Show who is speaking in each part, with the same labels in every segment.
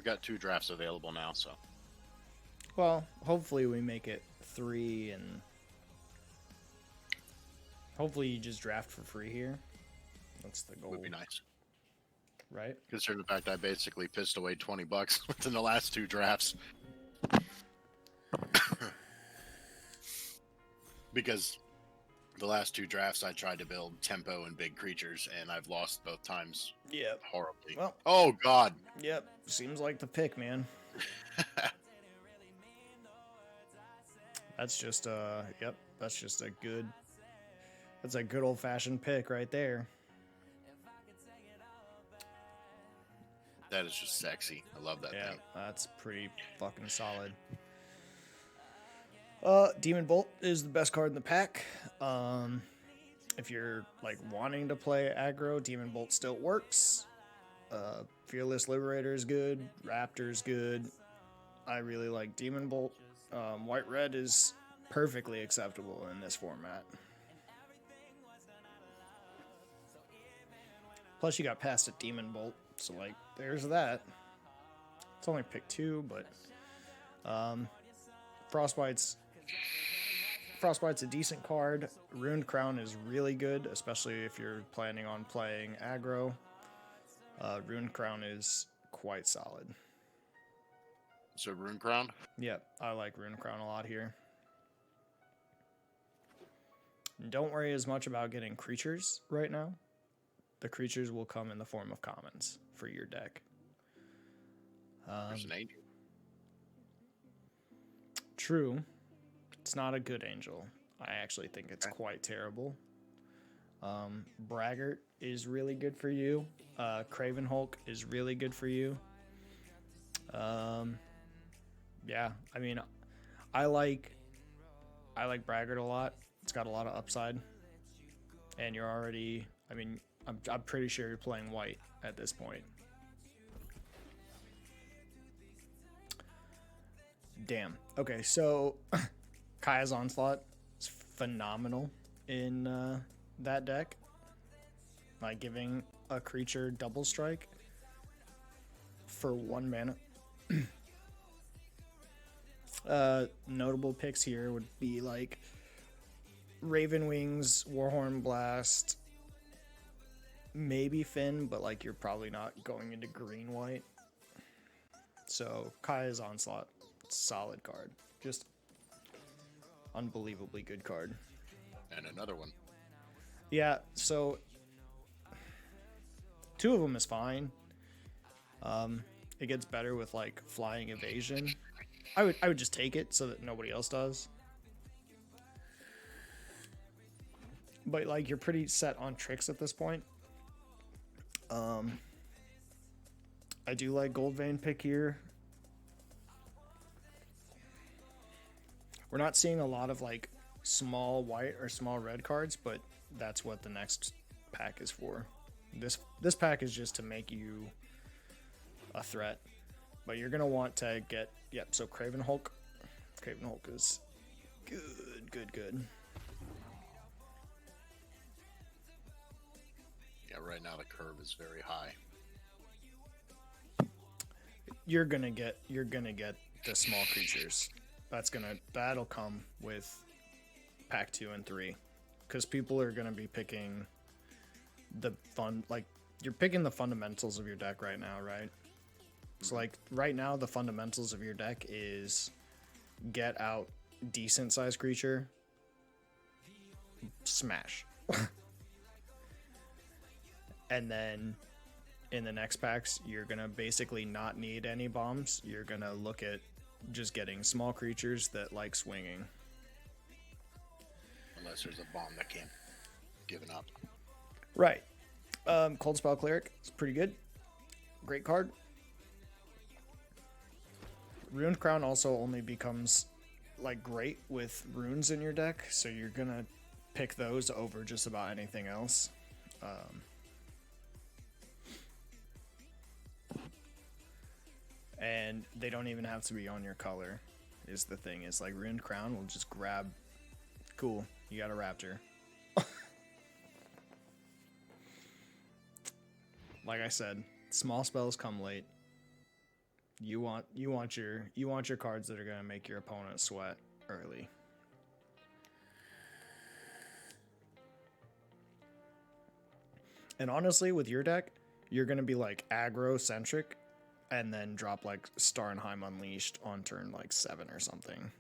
Speaker 1: got 2 drafts available now, so.
Speaker 2: Well, hopefully we make it 3, and hopefully you just draft for free here. That's the goal.
Speaker 1: Would be nice.
Speaker 2: Right?
Speaker 1: Considering the fact I basically pissed away $20 within the last 2 drafts. Because the last 2 drafts I tried to build tempo and big creatures, and I've lost both times.
Speaker 2: Yep.
Speaker 1: Horribly.
Speaker 2: Well.
Speaker 1: Oh, God.
Speaker 2: Yep. Seems like the pick, man. That's just yep. That's just a good. That's a good old-fashioned pick right there.
Speaker 1: That is just sexy. I love that thing.
Speaker 2: That's pretty fucking solid. Demon Bolt is the best card in the pack. If you're like wanting to play aggro, Demon Bolt still works. Fearless Liberator is good. Raptor is good. I really like Demon Bolt. White Red is perfectly acceptable in this format. Plus, you got past a Demon Bolt, so like there's that. It's only pick 2, but Frostbite's a decent card. Ruined Crown is really good, especially if you're planning on playing aggro. Ruined Crown is quite solid.
Speaker 1: So Rune Crown?
Speaker 2: Yep, I like Ruined Crown a lot here. Don't worry as much about getting creatures right now. The creatures will come in the form of commons for your deck.
Speaker 1: There's an angel.
Speaker 2: True. It's not a good angel. I actually think it's quite terrible. Braggart is really good for you. Craven Hulk is really good for you. Yeah, I mean, I like Braggart a lot. It's got a lot of upside. And you're already, I mean, I'm pretty sure you're playing white at this point. Damn. Okay, so Kaya's Onslaught is phenomenal in that deck. Like giving a creature double strike for 1 mana. Notable picks here would be like Raven Wings, Warhorn Blast, maybe Finn, but like you're probably not going into green white. So Kaya's Onslaught, solid card, just unbelievably good card.
Speaker 1: And another one.
Speaker 2: Yeah, so 2 of them is fine. It gets better with like flying evasion. I would just take it so that nobody else does. But like you're pretty set on tricks at this point. I do like Goldvein pick here. We're not seeing a lot of like small white or small red cards, but that's what the next pack is for. This pack is just to make you a threat. But you're gonna want to get so Craven Hulk. Craven Hulk is good.
Speaker 1: Yeah, right now the curve is very high.
Speaker 2: You're gonna get the small creatures. That'll come with pack 2 and 3, because people are gonna be picking the fun, like you're picking the fundamentals of your deck right now, right? So like right now the fundamentals of your deck is get out decent sized creature, smash. And then in the next packs, you're going to basically not need any bombs. You're going to look at just getting small creatures that like swinging.
Speaker 1: Unless there's a bomb that can't give it up.
Speaker 2: Right. Cold Spell Cleric is pretty good. Great card. Ruined Crown also only becomes like great with runes in your deck, so you're going to pick those over just about anything else. And they don't even have to be on your color, is the thing. Is like Ruined Crown will just grab. Cool, you got a Raptor. Like I said, small spells come late. You want your cards that are gonna make your opponent sweat early. And honestly, with your deck, you're gonna be like aggro centric, and then drop like Starnheim Unleashed on turn like 7 or something.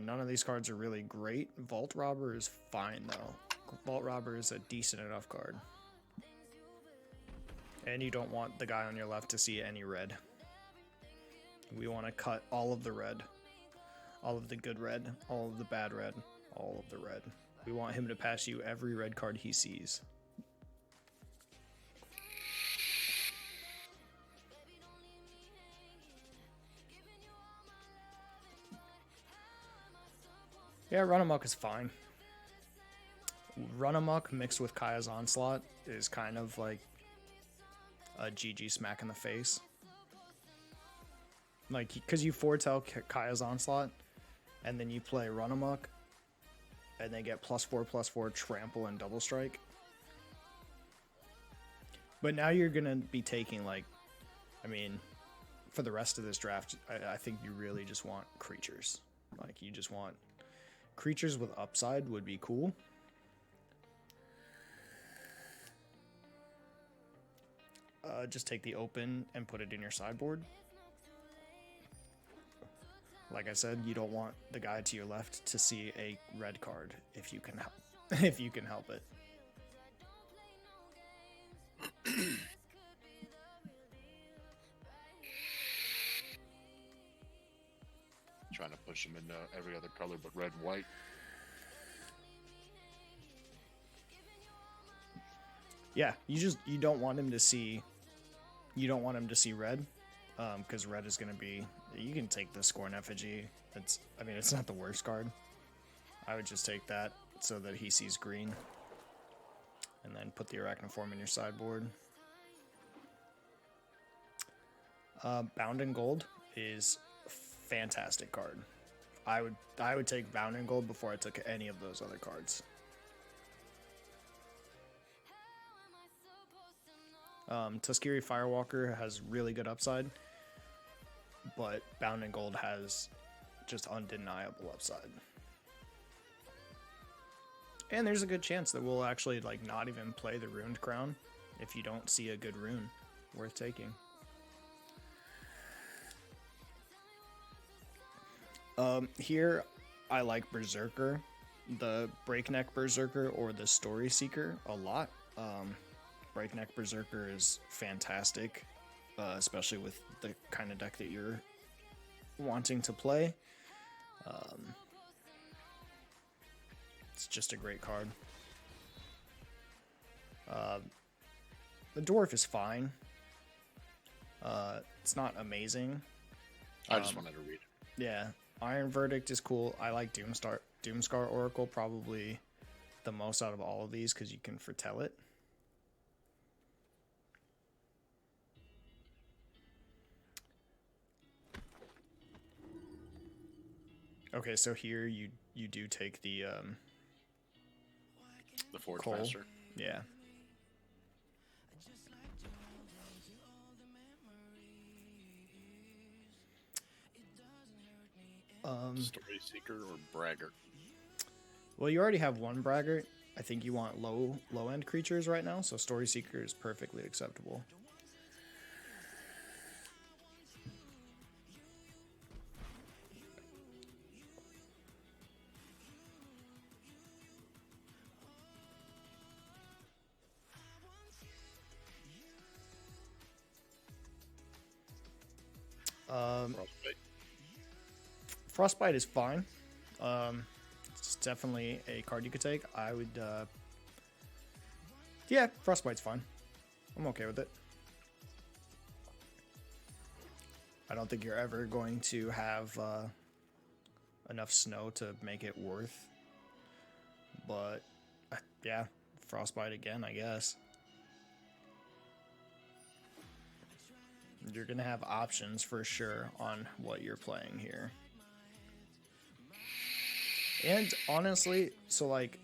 Speaker 2: None of these cards are really great. Vault Robber is fine though. Vault Robber is a decent enough card. And you don't want the guy on your left to see any red. We want to cut all of the red. All of the good red, all of the bad red, all of the red. We want him to pass you every red card he sees. Yeah, Run Amok is fine. Run Amok mixed with Kaya's Onslaught is kind of like a GG smack in the face. Like, because you foretell Kaya's Onslaught, and then you play Run Amok, and they get +4/+4 trample and double strike. But now you're gonna be taking like, I mean, for the rest of this draft, I think you really just want creatures. Like, you just want creatures with upside would be cool. Just take the open and put it in your sideboard. Like I said, you don't want the guy to your left to see a red card if you can help. If you can help it.
Speaker 1: Trying to push him into every other color but red and white.
Speaker 2: Yeah, you don't want him to see. You don't want him to see red, because red is going to be. You can take the Scorn Effigy. It's not the worst card. I would just take that so that he sees green, and then put the Arachnoform in your sideboard. Bound in Gold is a fantastic card. I would take Bound in Gold before I took any of those other cards. Tuskegee Firewalker has really good upside, but Bound in Gold has just undeniable upside. And there's a good chance that we'll actually like not even play the Ruined Crown if you don't see a good rune worth taking. Here I like Berserker, the Breakneck Berserker or the Story Seeker a lot. Breakneck Berserker is fantastic, especially with the kind of deck that you're wanting to play. It's just a great card. The Dwarf is fine. It's not amazing.
Speaker 1: I just wanted to read it.
Speaker 2: Yeah, Iron Verdict is cool. I like Doomscar Oracle probably the most out of all of these because you can foretell it. Okay, so here you do take the
Speaker 1: Forge
Speaker 2: Coal.
Speaker 1: Master.
Speaker 2: Yeah.
Speaker 1: Story Seeker or Braggart.
Speaker 2: Well, you already have one Braggart. I think you want low end creatures right now, so Story Seeker is perfectly acceptable.
Speaker 1: Frostbite.
Speaker 2: Frostbite is fine. It's definitely a card you could take. I would, yeah, Frostbite's fine. I'm okay with it. I don't think you're ever going to have enough snow to make it worth. But, yeah, Frostbite again, I guess. You're going to have options for sure on what you're playing here. And honestly, so like,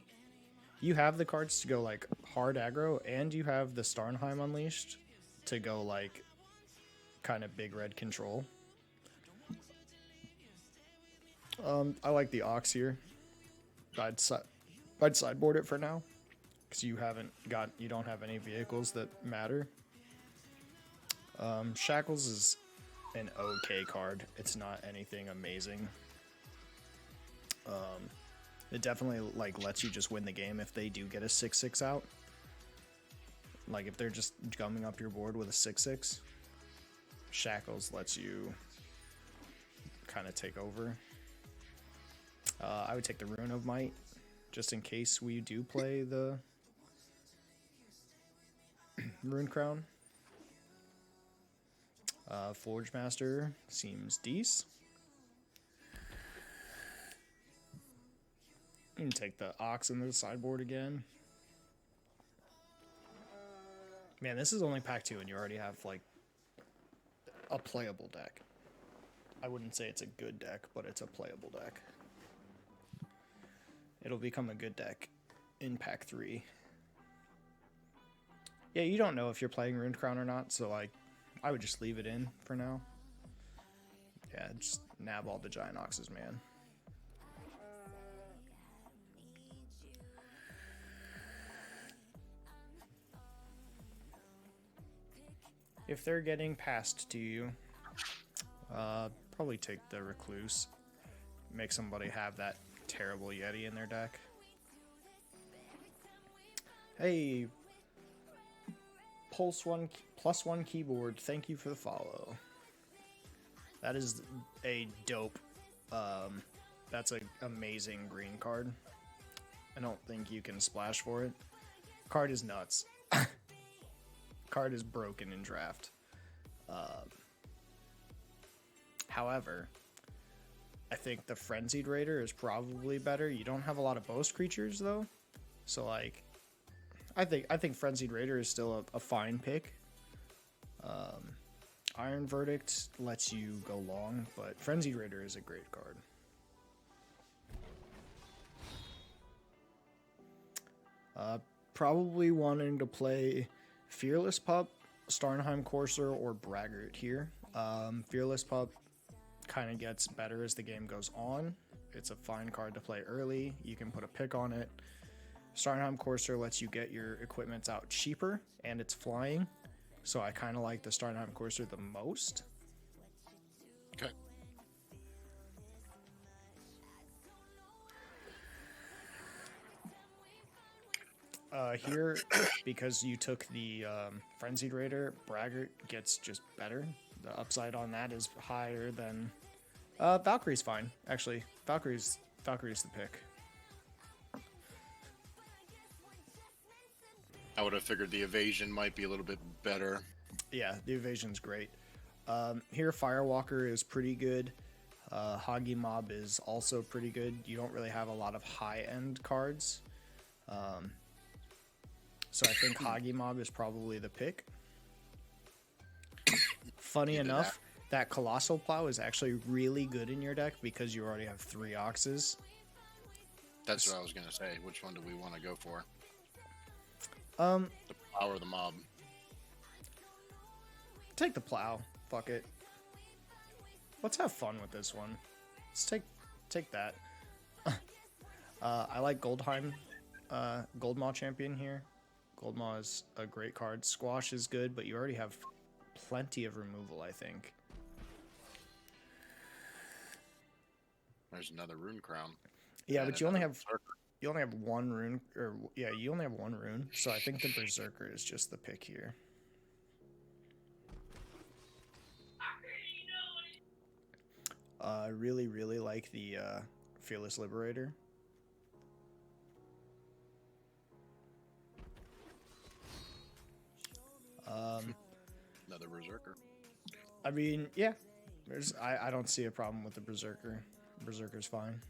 Speaker 2: you have the cards to go like hard aggro, and you have the Starnheim Unleashed to go like kind of big red control. I like the Ox here. I'd sideboard it for now, because you don't have any vehicles that matter. Shackles is an okay card. It's not anything amazing. It definitely like lets you just win the game if they do get a 6/6 out. Like if they're just gumming up your board with a 6/6, Shackles lets you kind of take over. I would take the Rune of Might just in case we do play the Rune Crown. Forge Master seems decent. You can take the Ox into the sideboard again. Man, this is only pack 2 and you already have like a playable deck. I wouldn't say it's a good deck, but it's a playable deck. It'll become a good deck in pack 3. Yeah, you don't know if you're playing Rune Crown or not, so like I would just leave it in for now. Yeah, just nab all the Giant Oxes, man. If they're getting passed to you, probably take the Recluse. Make somebody have that terrible Yeti in their deck. Hey, Pulse1 +1 keyboard, thank you for the follow. That is a dope, that's an amazing green card. I don't think you can splash for it. Card is nuts. Card is broken in draft. However, I think the Frenzied Raider is probably better. You don't have a lot of boast creatures though, so like, I think Frenzied Raider is still a fine pick. Iron Verdict lets you go long, but Frenzied Raider is a great card. Probably wanting to play Fearless Pup, Starnheim Courser, or Braggart here. Fearless Pup kind of gets better as the game goes on. It's a fine card to play early. You can put a pick on it. Starnheim Courser lets you get your equipment out cheaper, and it's flying. So I kind of like the Starnheim Courser the most.
Speaker 1: Okay.
Speaker 2: Here, because you took the Frenzied Raider, Braggart gets just better. The upside on that is higher than... Valkyrie's fine, actually. Valkyrie's the pick.
Speaker 1: I would have figured the evasion might be a little bit better.
Speaker 2: Yeah, the evasion's great. Here, Firewalker is pretty good. Hoggy Mob is also pretty good. You don't really have a lot of high-end cards. So I think Hoggy Mob is probably the pick. Funny enough, that Colossal Plow is actually really good in your deck because you already have 3 Oxes.
Speaker 1: That's what I was going to say. Which one do we want to go for?
Speaker 2: The
Speaker 1: Plow or the Mob?
Speaker 2: Take the Plow. Fuck it. Let's have fun with this one. Let's take that. I like Goldheim, Goldmaw champion here. Goldmaw is a great card. Squash is good, but you already have plenty of removal, I think.
Speaker 1: There's another Rune Crown.
Speaker 2: Yeah, but you only have one rune, you only have one rune, so I think the Berserker is just the pick here. I really, really like the Fearless Liberator.
Speaker 1: Another Berserker.
Speaker 2: I mean, yeah. I don't see a problem with the Berserker. Berserker's fine.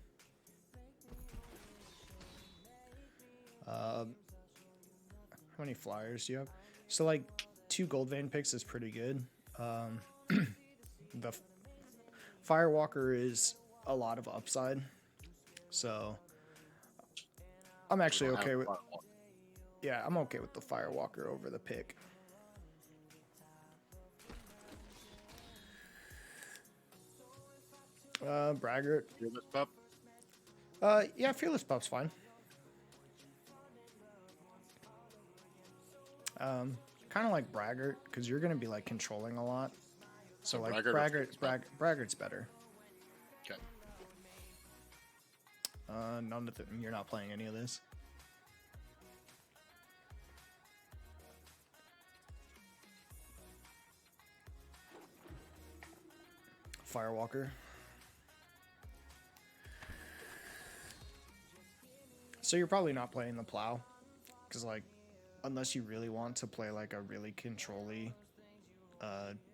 Speaker 2: How many flyers do you have? So, like, 2 Gold Vein picks is pretty good. The Firewalker is a lot of upside. So, I'm actually okay with... Yeah, I'm okay with the Firewalker over the pick. Braggart.
Speaker 1: Fearless pup.
Speaker 2: Yeah, Fearless Pup's fine. Kind of like Braggart, because you're gonna be like controlling a lot. So like Braggart's better.
Speaker 1: Okay.
Speaker 2: None of you're not playing any of this. Firewalker. So you're probably not playing the plow, because like, unless you really want to play like a really control-y,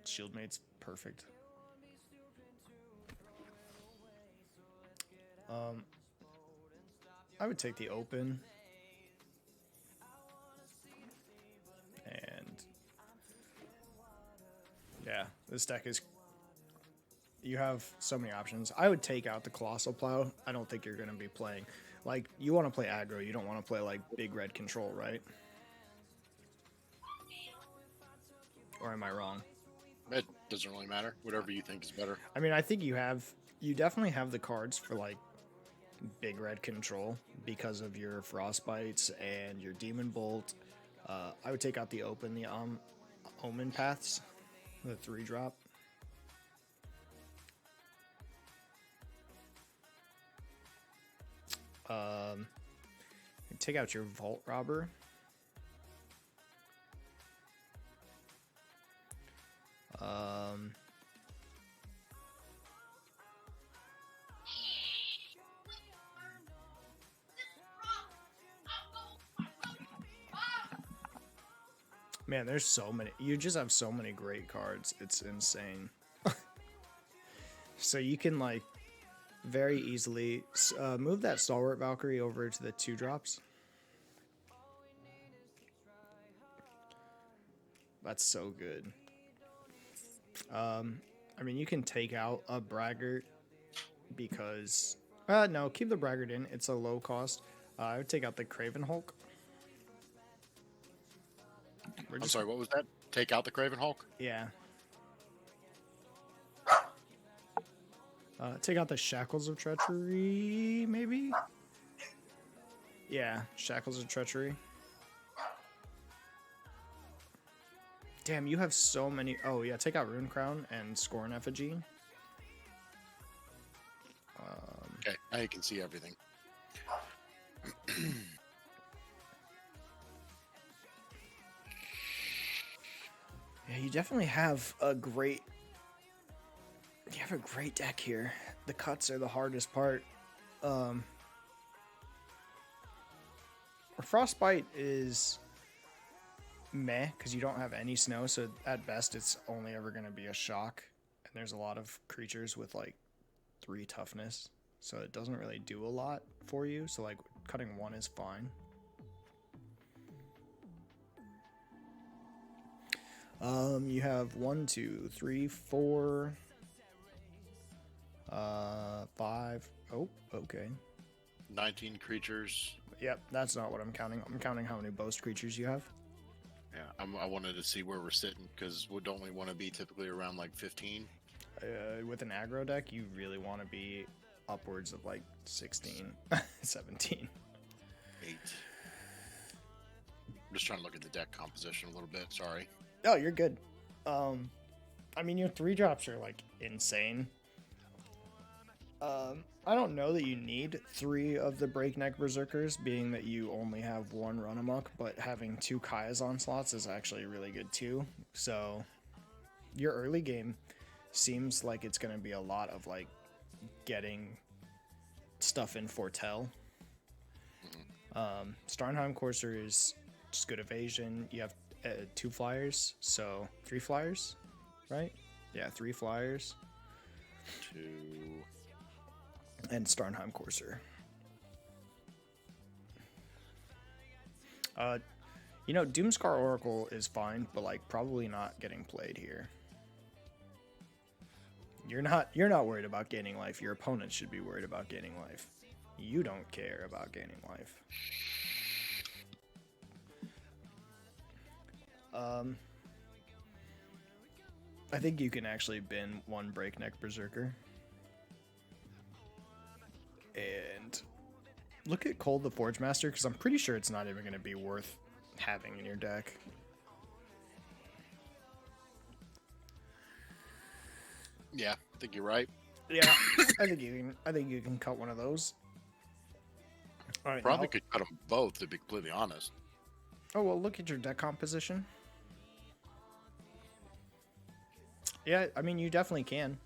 Speaker 2: Shieldmate's perfect. I would take the open. And yeah, this deck is, you have so many options. I would take out the Colossal Plow. I don't think you're going to be playing, like, you want to play aggro. You don't want to play like big red control, right? Or am I wrong?
Speaker 1: It doesn't really matter. Whatever you think is better.
Speaker 2: I mean, I think you definitely have the cards for like big red control because of your Frostbites and your Demon Bolt. I would take out the Omen Paths, the 3-drop. Take out your Vault Robber. Man, there's so many. You just have so many great cards. It's insane. So you can like very easily move that Stalwart Valkyrie over to the 2-drops. That's so good. I mean, you can take out a Braggart because no, keep the Braggart in. It's a low cost. I would take out the Craven Hulk.
Speaker 1: I'm sorry, what was that? Take out the Craven Hulk?
Speaker 2: Yeah. Take out the Shackles of Treachery, maybe? Yeah, Shackles of Treachery. Damn, you have so many. Oh, yeah, take out Rune Crown and Scorn Effigy.
Speaker 1: Okay, now you can see everything.
Speaker 2: Yeah, you definitely have a great... You have a great deck here. The cuts are the hardest part. Frostbite is meh, because you don't have any snow, so at best it's only ever going to be a shock. And there's a lot of creatures with like 3 toughness, so it doesn't really do a lot for you. So like cutting 1 is fine. You have 1, 2, 3, 4, 5. Oh, okay.
Speaker 1: 19 creatures.
Speaker 2: Yep, that's not what I'm counting. I'm counting how many boast creatures you have.
Speaker 1: Yeah, I wanted to see where we're sitting, because we'd only want to be typically around like 15.
Speaker 2: With an aggro deck, you really want to be upwards of like 16, 17.
Speaker 1: 8. I'm just trying to look at the deck composition a little bit. Sorry.
Speaker 2: Oh, you're good. I mean, your 3-drops are like insane. I don't know that you need 3 of the Breakneck Berserkers, being that you only have 1 Run Amok, but having 2 Kaya's Onslaughts is actually really good too. So your early game seems like it's going to be a lot of like getting stuff in Foretell. Starnheim Courser is just good evasion. You have 2 flyers, so 3 flyers, right? Yeah, 3 flyers.
Speaker 1: 2.
Speaker 2: And Starnheim Courser. You know, Doomscar Oracle is fine, but like probably not getting played here. You're not worried about gaining life. Your opponent should be worried about gaining life. You don't care about gaining life. I think you can actually bin 1 Breakneck Berserker. Look at Cold the Forge Master, because I'm pretty sure it's not even going to be worth having in your deck.
Speaker 1: Yeah, I think you're right.
Speaker 2: Yeah, I think you can cut one of those. All right,
Speaker 1: Probably
Speaker 2: now,
Speaker 1: could cut them both, to be completely honest.
Speaker 2: oh well, look at your deck composition. Yeah, I mean you definitely can.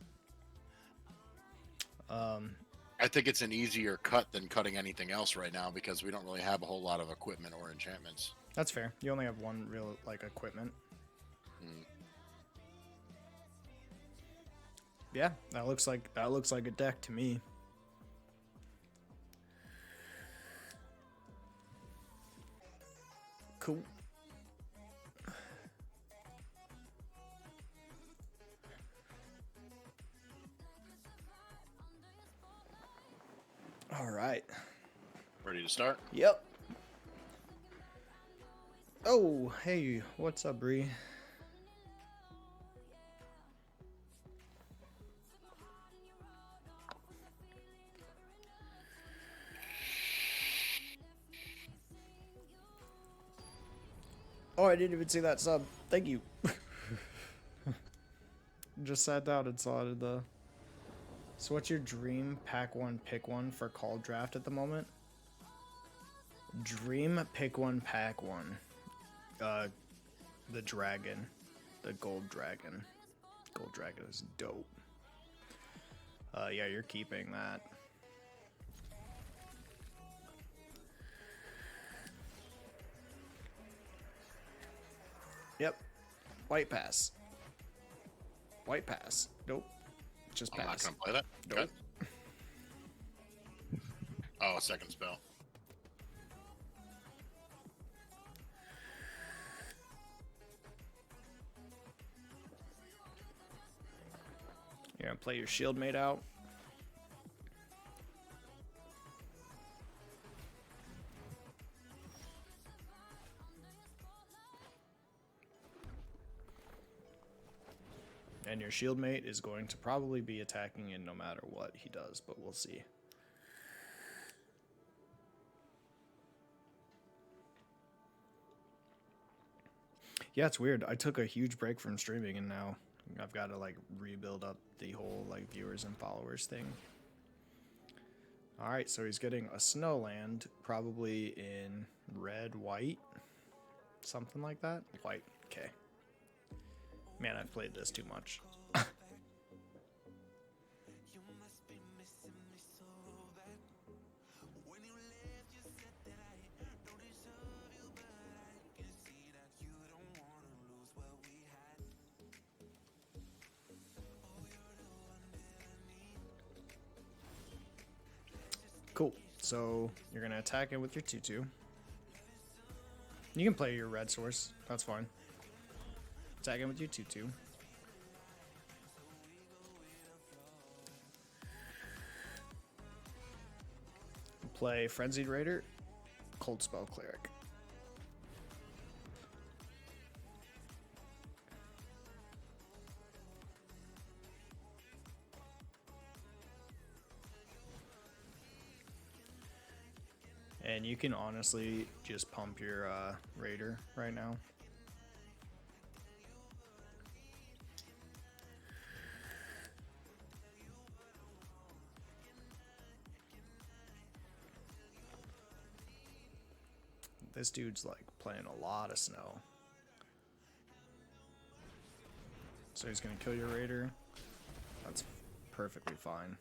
Speaker 1: I think it's an easier cut than cutting anything else right now because we don't really have a whole lot of equipment or enchantments.
Speaker 2: That's fair. You only have one real like equipment. Yeah, that looks like a deck to me. Cool. All right.
Speaker 1: Ready to start?
Speaker 2: Yep. Oh, hey, what's up, Bree? Oh, I didn't even see that sub. Thank you. Just sat down and saw it in the... So what's your dream pack one, pick one for call draft at the moment? Dream pick one, pack one. The dragon. The gold dragon. Gold dragon is dope. Yeah, you're keeping that. Yep. White pass. White pass. Nope. Just pass.
Speaker 1: I'm not going to play that.
Speaker 2: Nope.
Speaker 1: Okay. Oh, second spell.
Speaker 2: You're gonna play your shield mate out. And your shield mate is going to probably be attacking in no matter what he does, but we'll see. Yeah, it's weird. I took a huge break from streaming and now I've got to like rebuild up the whole like viewers and followers thing. All right, so he's getting a snow land, probably in red, white, something like that. White, okay. Man, I've played this too much. Cool. So you're gonna attack it with your 2/2. You can play your red source. That's fine. Attack it with your 2/2. Play Frenzied Raider, Cold Spell Cleric. And you can honestly just pump your Raider right now. This dude's like playing a lot of snow. So he's gonna kill your Raider. That's perfectly fine.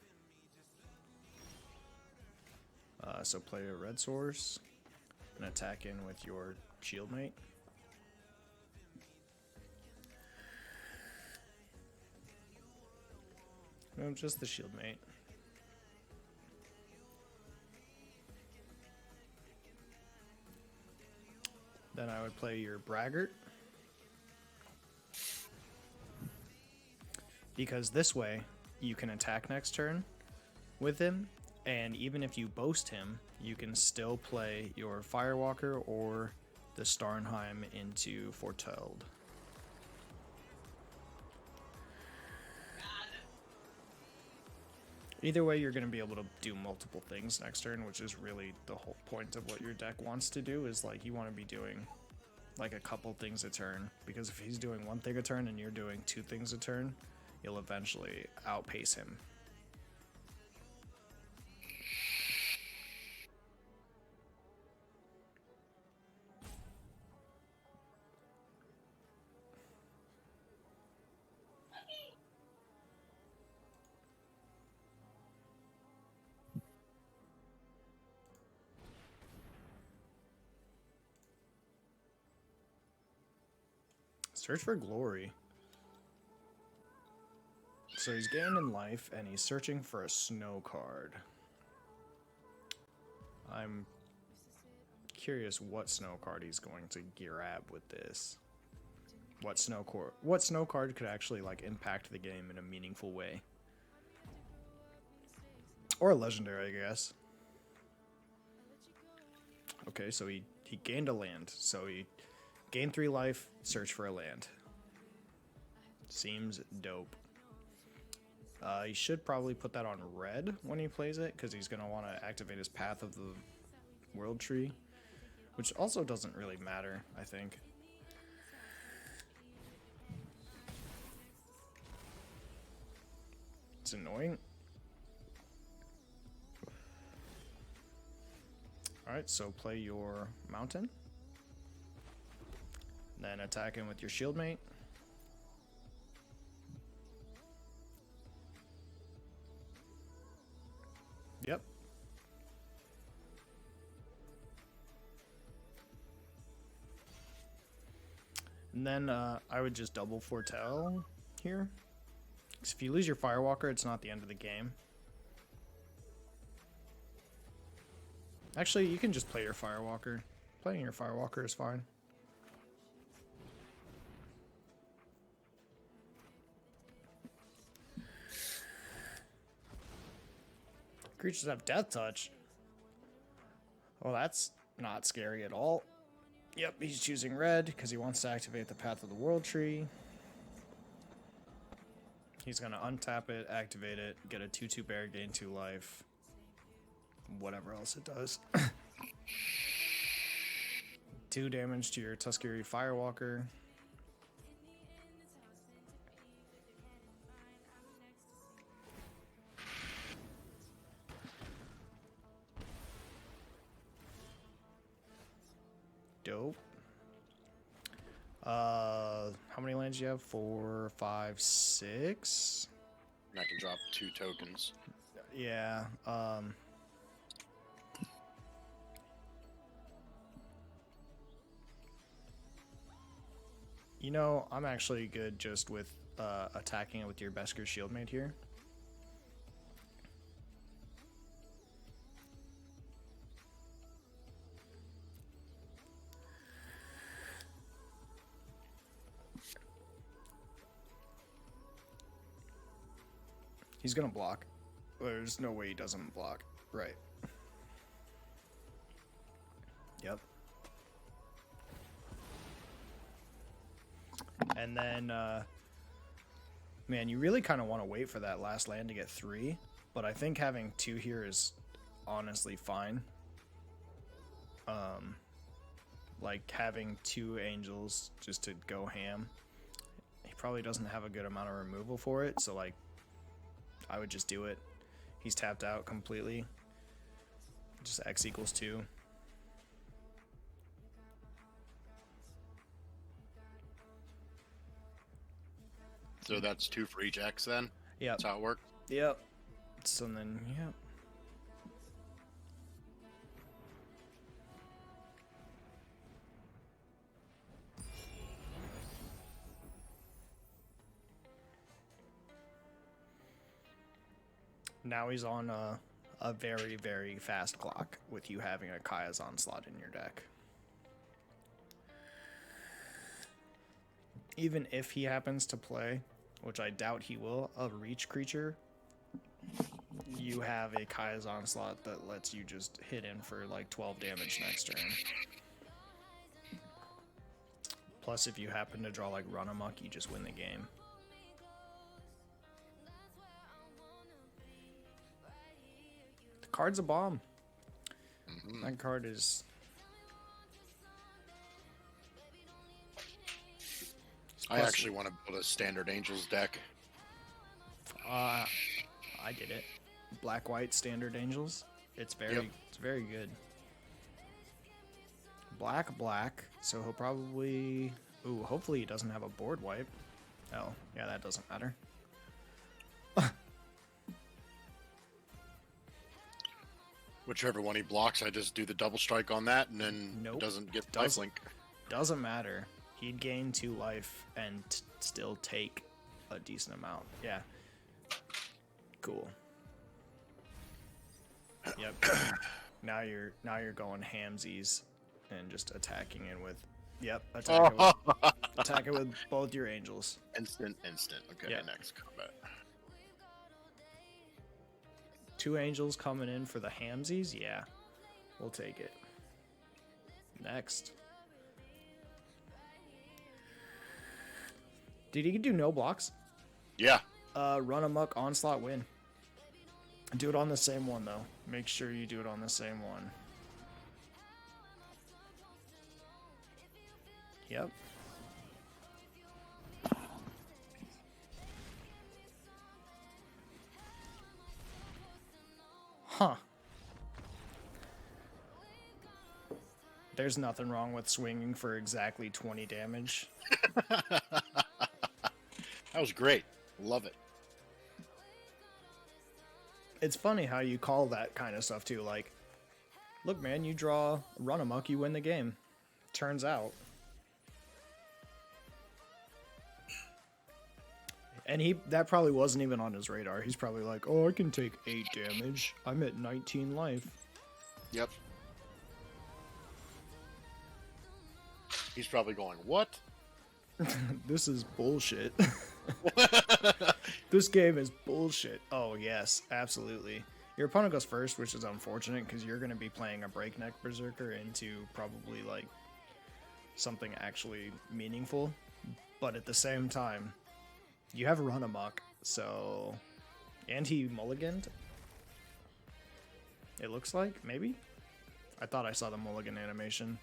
Speaker 2: So play a red source and attack in with your shield mate. No, just the shield mate. Then I would play your braggart. Because this way you can attack next turn with him. And even if you boast him, you can still play your Firewalker or the Starnheim into Foretold. Either way, you're going to be able to do multiple things next turn, which is really the whole point of what your deck wants to do, is like you want to be doing like a couple things a turn, because if he's doing one thing a turn and you're doing two things a turn, you'll eventually outpace him. Search for glory. So he's gaining life, and he's searching for a snow card. I'm curious what snow card he's going to grab with this. What snow card could actually like impact the game in a meaningful way? Or a legendary, I guess. Okay, so he gained a land. So he gained 3 life, search for a land. Seems dope. He should probably put that on red when he plays it, because he's going to want to activate his Path of the World Tree, which also doesn't really matter, I think. It's annoying. Alright, so play your mountain. Then attack him with your shield mate. Yep. And then I would just double foretell here. Because if you lose your Firewalker, it's not the end of the game. Actually, you can just play your Firewalker. Playing your Firewalker is fine. Creatures have Death Touch. Well, that's not scary at all. Yep, he's choosing red because he wants to activate the Path of the World Tree. He's going to untap it, activate it, get a 2/2 bear, gain 2 life. Whatever else it does. 2 damage to your Tuskegee Firewalker. Dope. How many lands do you have? 4, 5, 6?
Speaker 1: And I can drop 2 tokens.
Speaker 2: Yeah. You know, I'm actually good just with attacking it with your Beskar Shieldmate here. He's gonna block. There's no way he doesn't block. Right. Yep. And then, man, you really kind of want to wait for that last land to get 3, but I think having 2 here is honestly fine. Like having 2 angels just to go ham. He probably doesn't have a good amount of removal for it, so like, I would just do it. He's tapped out completely. Just X equals 2.
Speaker 1: So that's 2 for each X then?
Speaker 2: Yep.
Speaker 1: That's how it works?
Speaker 2: Yep. So then, yep. Now he's on a very, very fast clock with you having a Kaya's Onslaught in your deck. Even if he happens to play, which I doubt he will, a reach creature, you have a Kaya's Onslaught that lets you just hit in for like 12 damage next turn. Plus, if you happen to draw like Run Amok, you just win the game. Card's a bomb.
Speaker 1: Mm-hmm.
Speaker 2: That card is...
Speaker 1: I actually want to build a standard Angels deck.
Speaker 2: I did it. Black-white standard Angels. It's very good. Black. So he'll probably... Ooh, hopefully he doesn't have a board wipe. Oh, yeah, that doesn't matter.
Speaker 1: Whichever one he blocks, I just do the double strike on that, and then it doesn't get lifelink.
Speaker 2: Doesn't matter. He'd gain 2 life and still take a decent amount. Yeah. Cool. Yep. Now you're going hamsies and just attacking it with. Yep. Attack it with both your angels.
Speaker 1: Instant. Okay.
Speaker 2: Yep.
Speaker 1: Next combat.
Speaker 2: 2 angels coming in for the hamsies. Yeah, we'll take it. Next. Did he do no blocks?
Speaker 1: Yeah.
Speaker 2: Run amok, onslaught, win. Do it on the same one though. Make sure you do it on the same one. Yep. Huh. There's nothing wrong with swinging for exactly 20 damage.
Speaker 1: That was great. Love it.
Speaker 2: It's funny how you call that kind of stuff too. Like, look, man, you draw run amok, you win the game. Turns out. And that probably wasn't even on his radar. He's probably like, oh, I can take 8 damage. I'm at 19 life.
Speaker 1: Yep. He's probably going, what?
Speaker 2: This is bullshit. This game is bullshit. Oh, yes, absolutely. Your opponent goes first, which is unfortunate because you're going to be playing a Breakneck Berserker into probably like something actually meaningful. But at the same time, you have run amok, so... And he mulliganed? It looks like, maybe? I thought I saw the mulligan animation.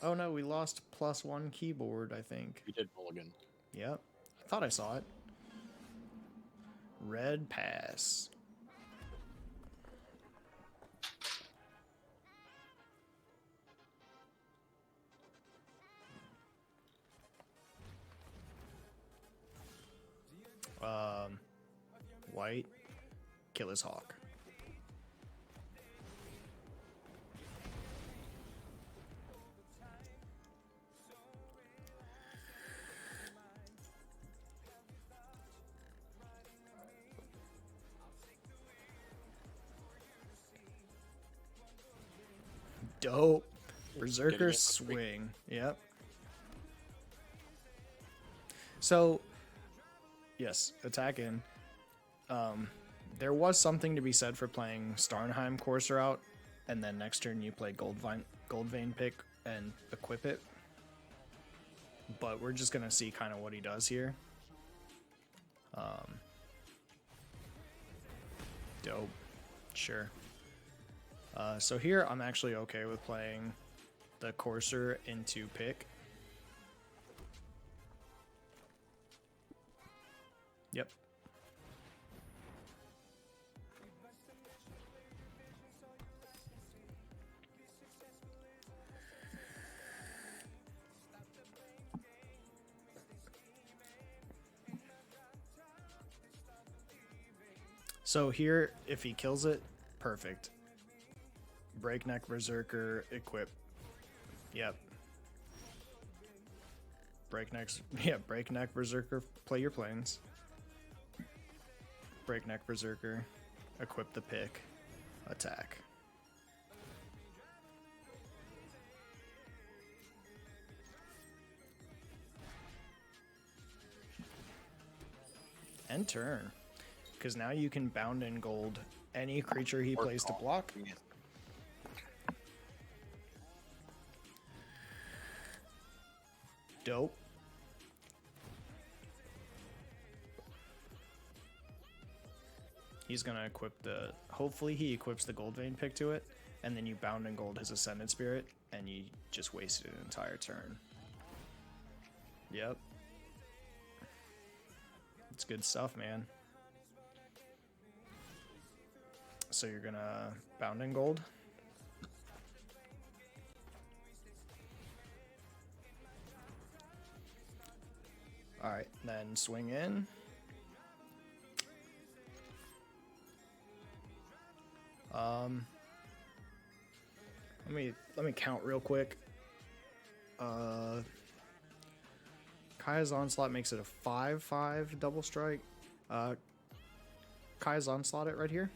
Speaker 2: Oh no, we lost +1 keyboard, I think.
Speaker 1: He did mulligan.
Speaker 2: Yep. I thought I saw it. Red pass. White. Kill his hawk. Dope. Berserker swing. Yep. So, yes, attack in. There was something to be said for playing Starnheim Courser out, and then next turn you play Goldvein pick and equip it. But we're just gonna see kind of what he does here. Dope. Sure. So here I'm actually okay with playing the Courser into pick. Yep. So here, if he kills it, perfect. Breakneck Berserker, equip. Yep. Breakneck Berserker, play your planes. Breakneck Berserker, equip the pick, attack. End turn. Because now you can bound in gold any creature he plays to block. Dope. He's gonna equip the. Hopefully, he equips the gold vein pick to it, and then you bound and gold his ascended spirit, and you just wasted an entire turn. Yep. It's good stuff, man. So you're gonna bound and gold. All right, then swing in. Let me count real quick. Kaya's Onslaught makes it a 5/5 double strike. Kaya's Onslaught it right here.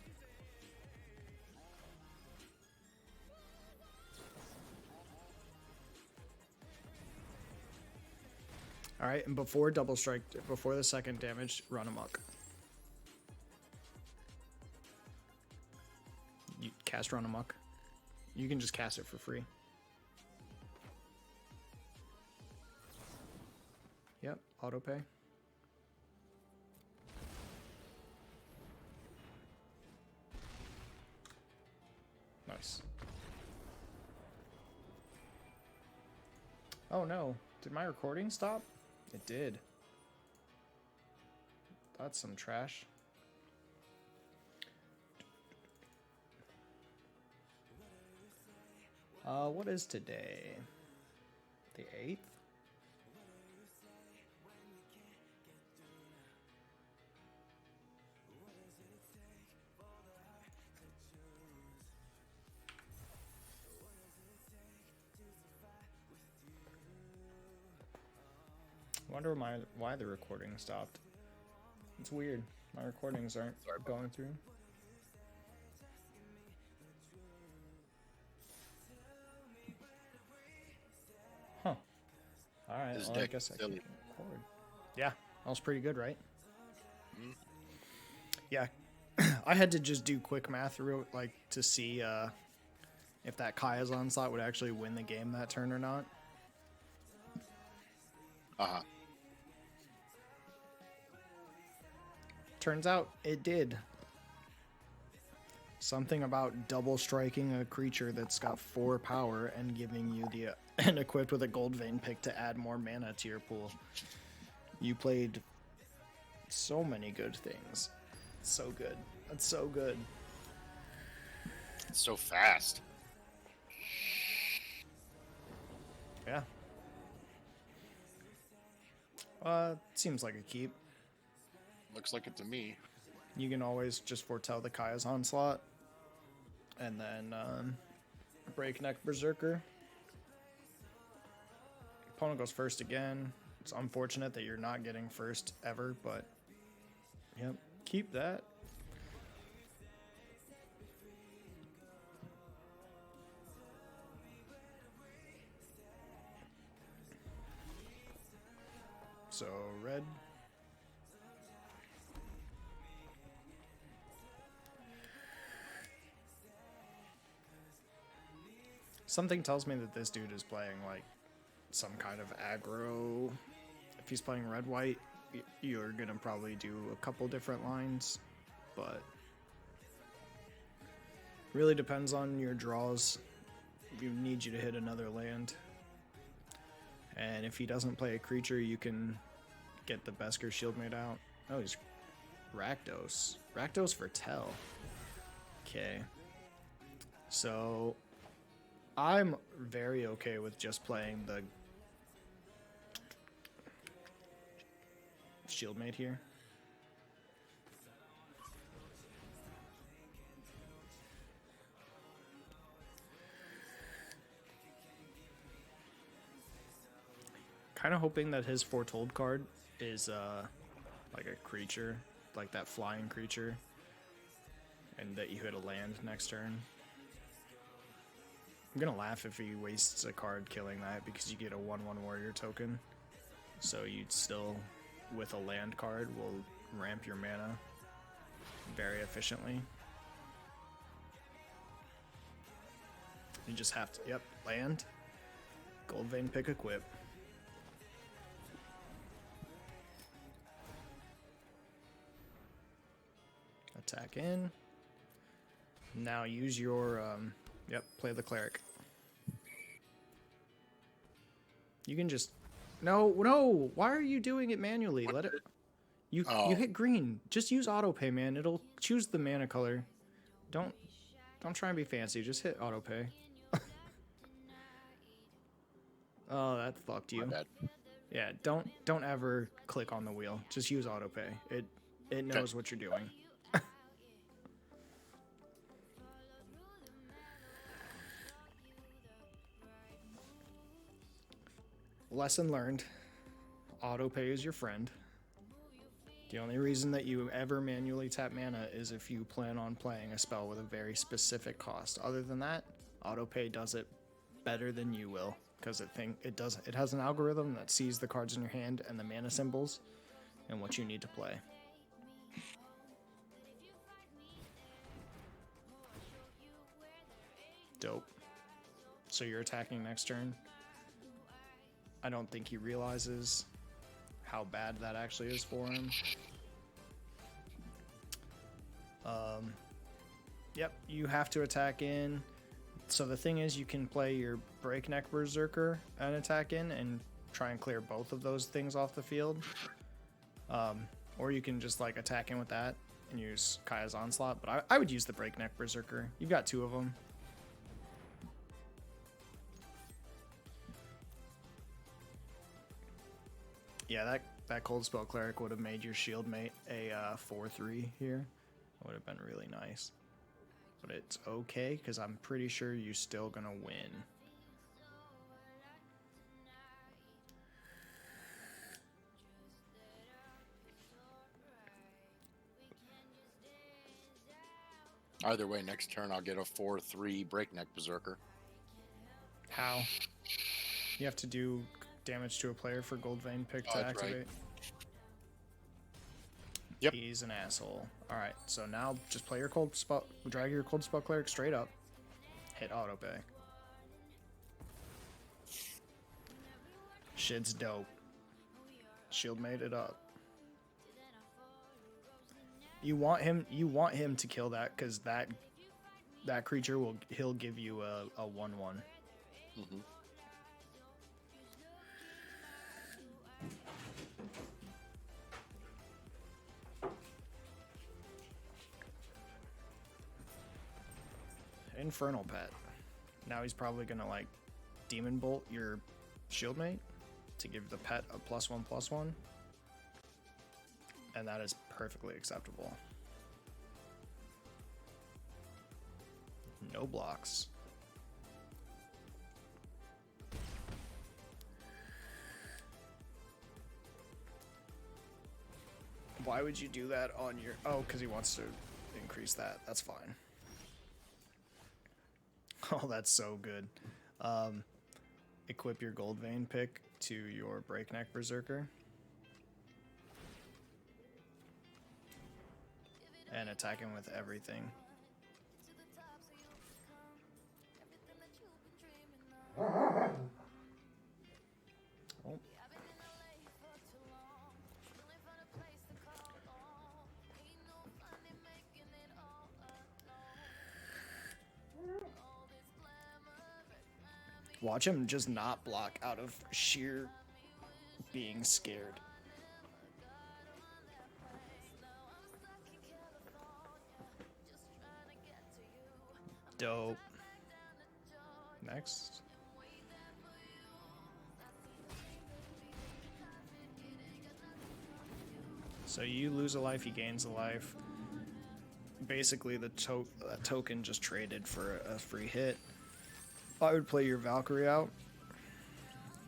Speaker 2: All right, and before double strike, before the second damage, run amok. You cast run amok. You can just cast it for free. Yep, auto pay. Nice. Oh no, did my recording stop? It did. That's some trash. What is today? The 8th? I wonder why the recording stopped. It's weird. My recordings aren't going through. Huh. Alright, well, I guess I can record. Yeah, that was pretty good, right? Mm. Yeah. I had to just do quick math to see if that Kaya's Onslaught would actually win the game that turn or not.
Speaker 1: Uh-huh.
Speaker 2: Turns out it did. Something about double striking a creature that's got 4 power and giving you the and equipped with a gold vein pick to add more mana to your pool. You played so many good things. So good. That's so good.
Speaker 1: It's so fast.
Speaker 2: Yeah. Seems like a keep.
Speaker 1: Looks like it to me.
Speaker 2: You can always just foretell the Kaya's Onslaught. And then Breakneck Berserker. Opponent goes first again. It's unfortunate that you're not getting first ever, but yep, keep that. So red. Something tells me that this dude is playing like some kind of aggro. If he's playing red-white, you're gonna probably do a couple different lines, but really depends on your draws. You need you to hit another land, and if he doesn't play a creature, you can get the Besker Shieldmate out. Oh, he's Rakdos. Rakdos for Tell. Okay, so I'm very okay with just playing the Shieldmate here. Kind of hoping that his Foretold card is like a creature, like that flying creature, and that you hit a land next turn. I'm gonna laugh if he wastes a card killing that because you get a 1/1 warrior token. So you'd still, with a land card, will ramp your mana very efficiently. You just have to, yep, land, gold vein pick equip. attack in. Now use your, play the cleric. You can just, no, why are you doing it manually? Let it, you hit green. Just use autopay, man. It'll choose the mana color. Don't try and be fancy. Just hit autopay. Oh, that fucked you.
Speaker 1: My bad.
Speaker 2: Yeah, don't ever click on the wheel. Just use autopay. It knows what you're doing. Lesson learned. Autopay is your friend. The only reason that you ever manually tap mana is if you plan on playing a spell with a very specific cost. Other than that, autopay does it better than you will, because it has an algorithm that sees the cards in your hand and the mana symbols and what you need to play. Dope. So you're attacking next turn. I don't think he realizes how bad that actually is for him. Yep, you have to attack in. So the thing is, you can play your Breakneck Berserker and attack in and try and clear both of those things off the field. Or you can just like attack in with that and use Kaya's Onslaught. But I would use the Breakneck Berserker. You've got two of them. Yeah, that Cold Spell Cleric would have made your shield mate a 4/3 here. That would have been really nice. But it's okay, because I'm pretty sure you're still going to win.
Speaker 1: Either way, next turn I'll get a 4/3 Breakneck Berserker.
Speaker 2: How? You have to do damage to a player for Gold Vein pick to activate.
Speaker 1: Right. Yep.
Speaker 2: He's an asshole. Alright, so now just play your Cold Spell, drag your Cold Spell Cleric straight up. Hit autopay. Shit's dope. Shield made it up. You want him to kill that, because that creature he'll give you a 1/1.
Speaker 1: Mm-hmm.
Speaker 2: Infernal Pet. Now he's probably gonna like Demon Bolt your shield mate to give the pet a +1/+1, and that is perfectly acceptable. No blocks. Why would you do that on your... Oh, because he wants to increase that. That's fine. Oh, that's so good. Equip your Gold Vein pick to your Breakneck Berserker. And attack him with everything. Oh. Watch him just not block out of sheer being scared. Dope. Next. So you lose a life, he gains a life. Basically, the token just traded for a free hit. I would play your Valkyrie out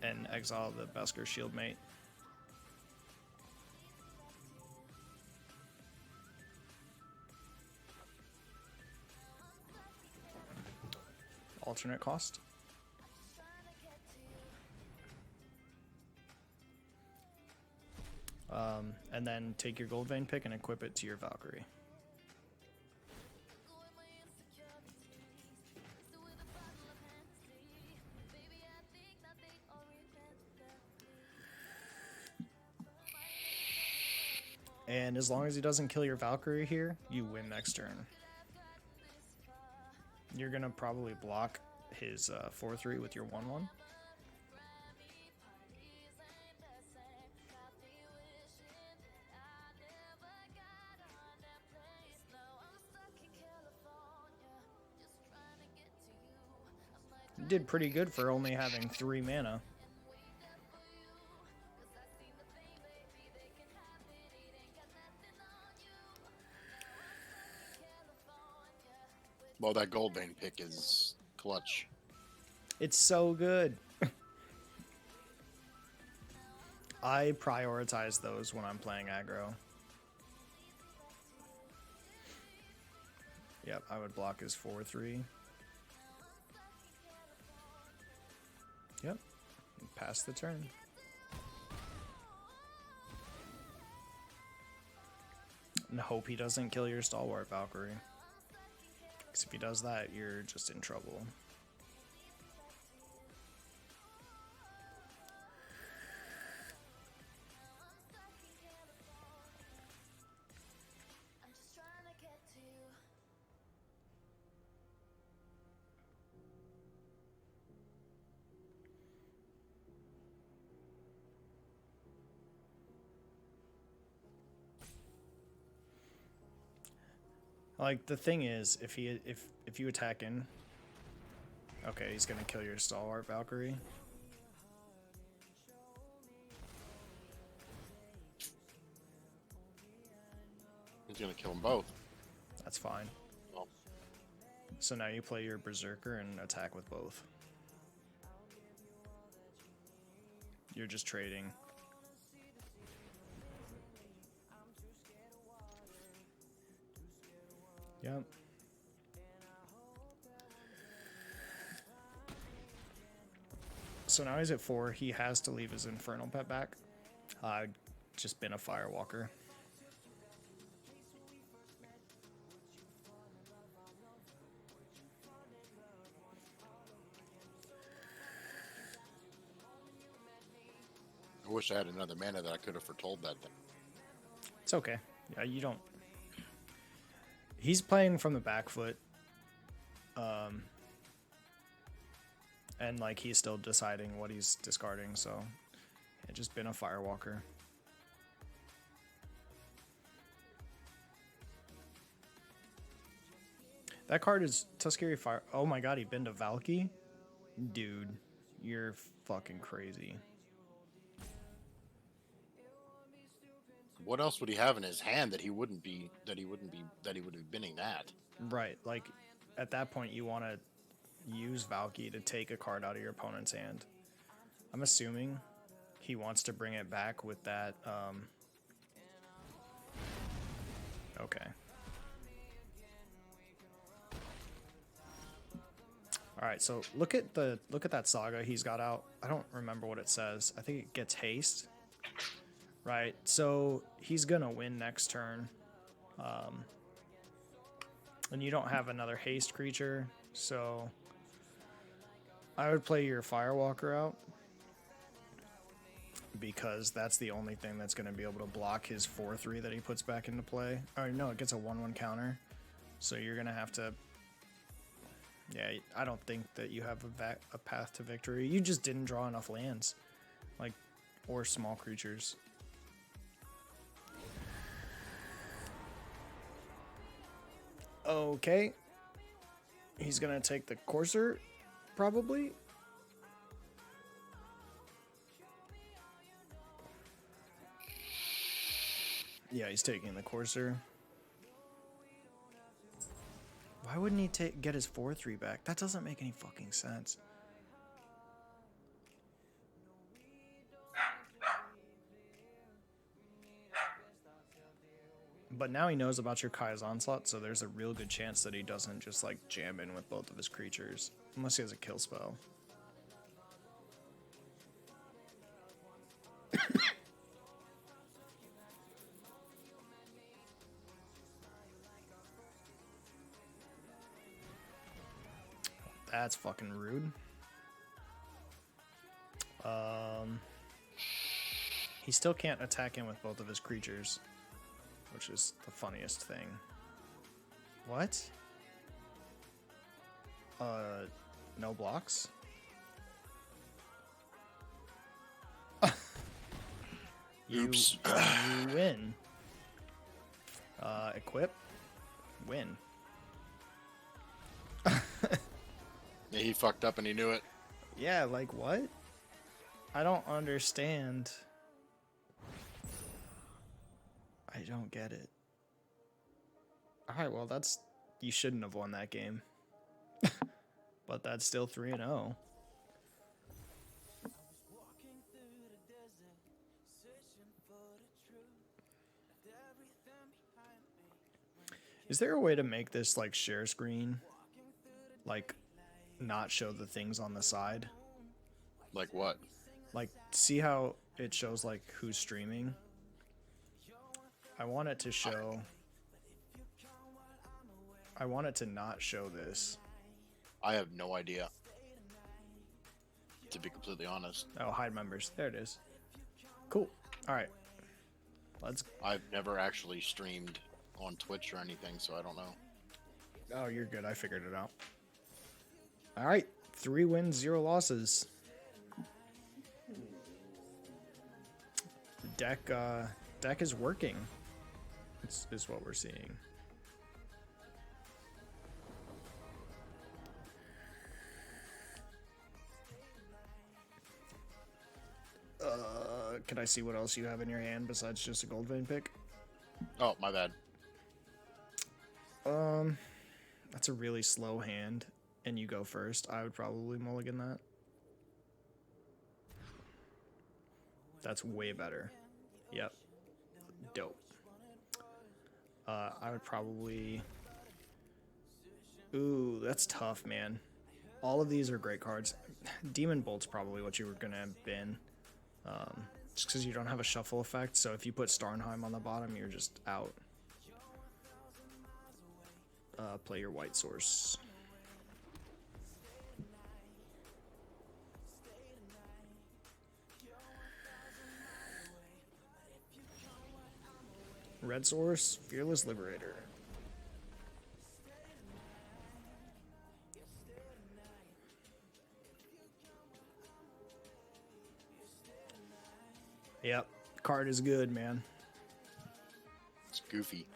Speaker 2: and exile the Besker Shieldmate. Alternate cost. And then take your Gold Vein pick and equip it to your Valkyrie. And as long as he doesn't kill your Valkyrie here, you win next turn. You're gonna probably block his 4-3 with your 1-1. Did pretty good for only having 3 mana.
Speaker 1: Well, that Goldbane pick is clutch.
Speaker 2: It's so good. I prioritize those when I'm playing aggro. Yep, I would block his 4-3. Yep, pass the turn. And hope he doesn't kill your Stalwart Valkyrie. Because if he does that, you're just in trouble. Like, the thing is, if you attack in, okay, he's gonna kill your Stalwart Valkyrie.
Speaker 1: He's gonna kill them both.
Speaker 2: That's fine.
Speaker 1: Well,
Speaker 2: So now you play your Berserker and attack with both. You're just trading. Yep. So now he's at 4. He has to leave his Infernal Pet back. Just been a Firewalker.
Speaker 1: I wish I had another mana that I could have foretold that thing.
Speaker 2: It's okay. Yeah, you don't. He's playing from the back foot. And like he's still deciding what he's discarding, so it's just been a Firewalker. That card is Tuskegee Fire. Oh my god, he been to Valky? Dude, you're fucking crazy.
Speaker 1: What else would he have in his hand that he wouldn't be binning that?
Speaker 2: Right, like at that point you want to use Valky to take a card out of your opponent's hand. I'm assuming he wants to bring it back with that okay. All right, so look at that saga he's got out. I don't remember what it says. I think it gets haste. Right, so he's gonna win next turn. And you don't have another haste creature, so I would play your Firewalker out because that's the only thing that's going to be able to block his 4-3 that he puts back into play. Oh no, it gets a 1-1 counter, so you're going to have to... Yeah, I don't think that you have a path to victory. You just didn't draw enough lands, like, or small creatures. Okay. He's going to take the Courser, probably. Yeah, he's taking the Courser. Why wouldn't he get his 4-3 back? That doesn't make any fucking sense. But now he knows about your Kai's Onslaught, so there's a real good chance that he doesn't just like jam in with both of his creatures. Unless he has a kill spell. That's fucking rude. He still can't attack in with both of his creatures. which is the funniest thing. What? No blocks?
Speaker 1: Oops.
Speaker 2: You win. Equip. Win.
Speaker 1: Yeah, he fucked up and he knew it.
Speaker 2: Yeah, like what? I don't understand. I don't get it. Alright, well that's... You shouldn't have won that game. But that's still 3-0. Is there a way to make this like share screen? Like not show the things on the side?
Speaker 1: Like what?
Speaker 2: Like see how it shows like who's streaming? I want it to show... I want it to not show this.
Speaker 1: I have no idea. To be completely honest.
Speaker 2: Oh, hide members. There it is. Cool. Alright.
Speaker 1: I've never actually streamed on Twitch or anything, so I don't know.
Speaker 2: Oh, you're good. I figured it out. Alright. 3 wins, 0 losses. The deck is working. Is what we're seeing. Can I see what else you have in your hand besides just a gold vein pick?
Speaker 1: Oh, my bad.
Speaker 2: That's a really slow hand, and you go first. I would probably mulligan that. That's way better. Yep. Dope. I would probably... Ooh, that's tough, man. All of these are great cards. Demon Bolt's probably what you were gonna have been. Just because you don't have a shuffle effect, so if you put Starnheim on the bottom, you're just out. Play your white source. Red source, Fearless Liberator. Yep, card is good, man.
Speaker 1: It's goofy.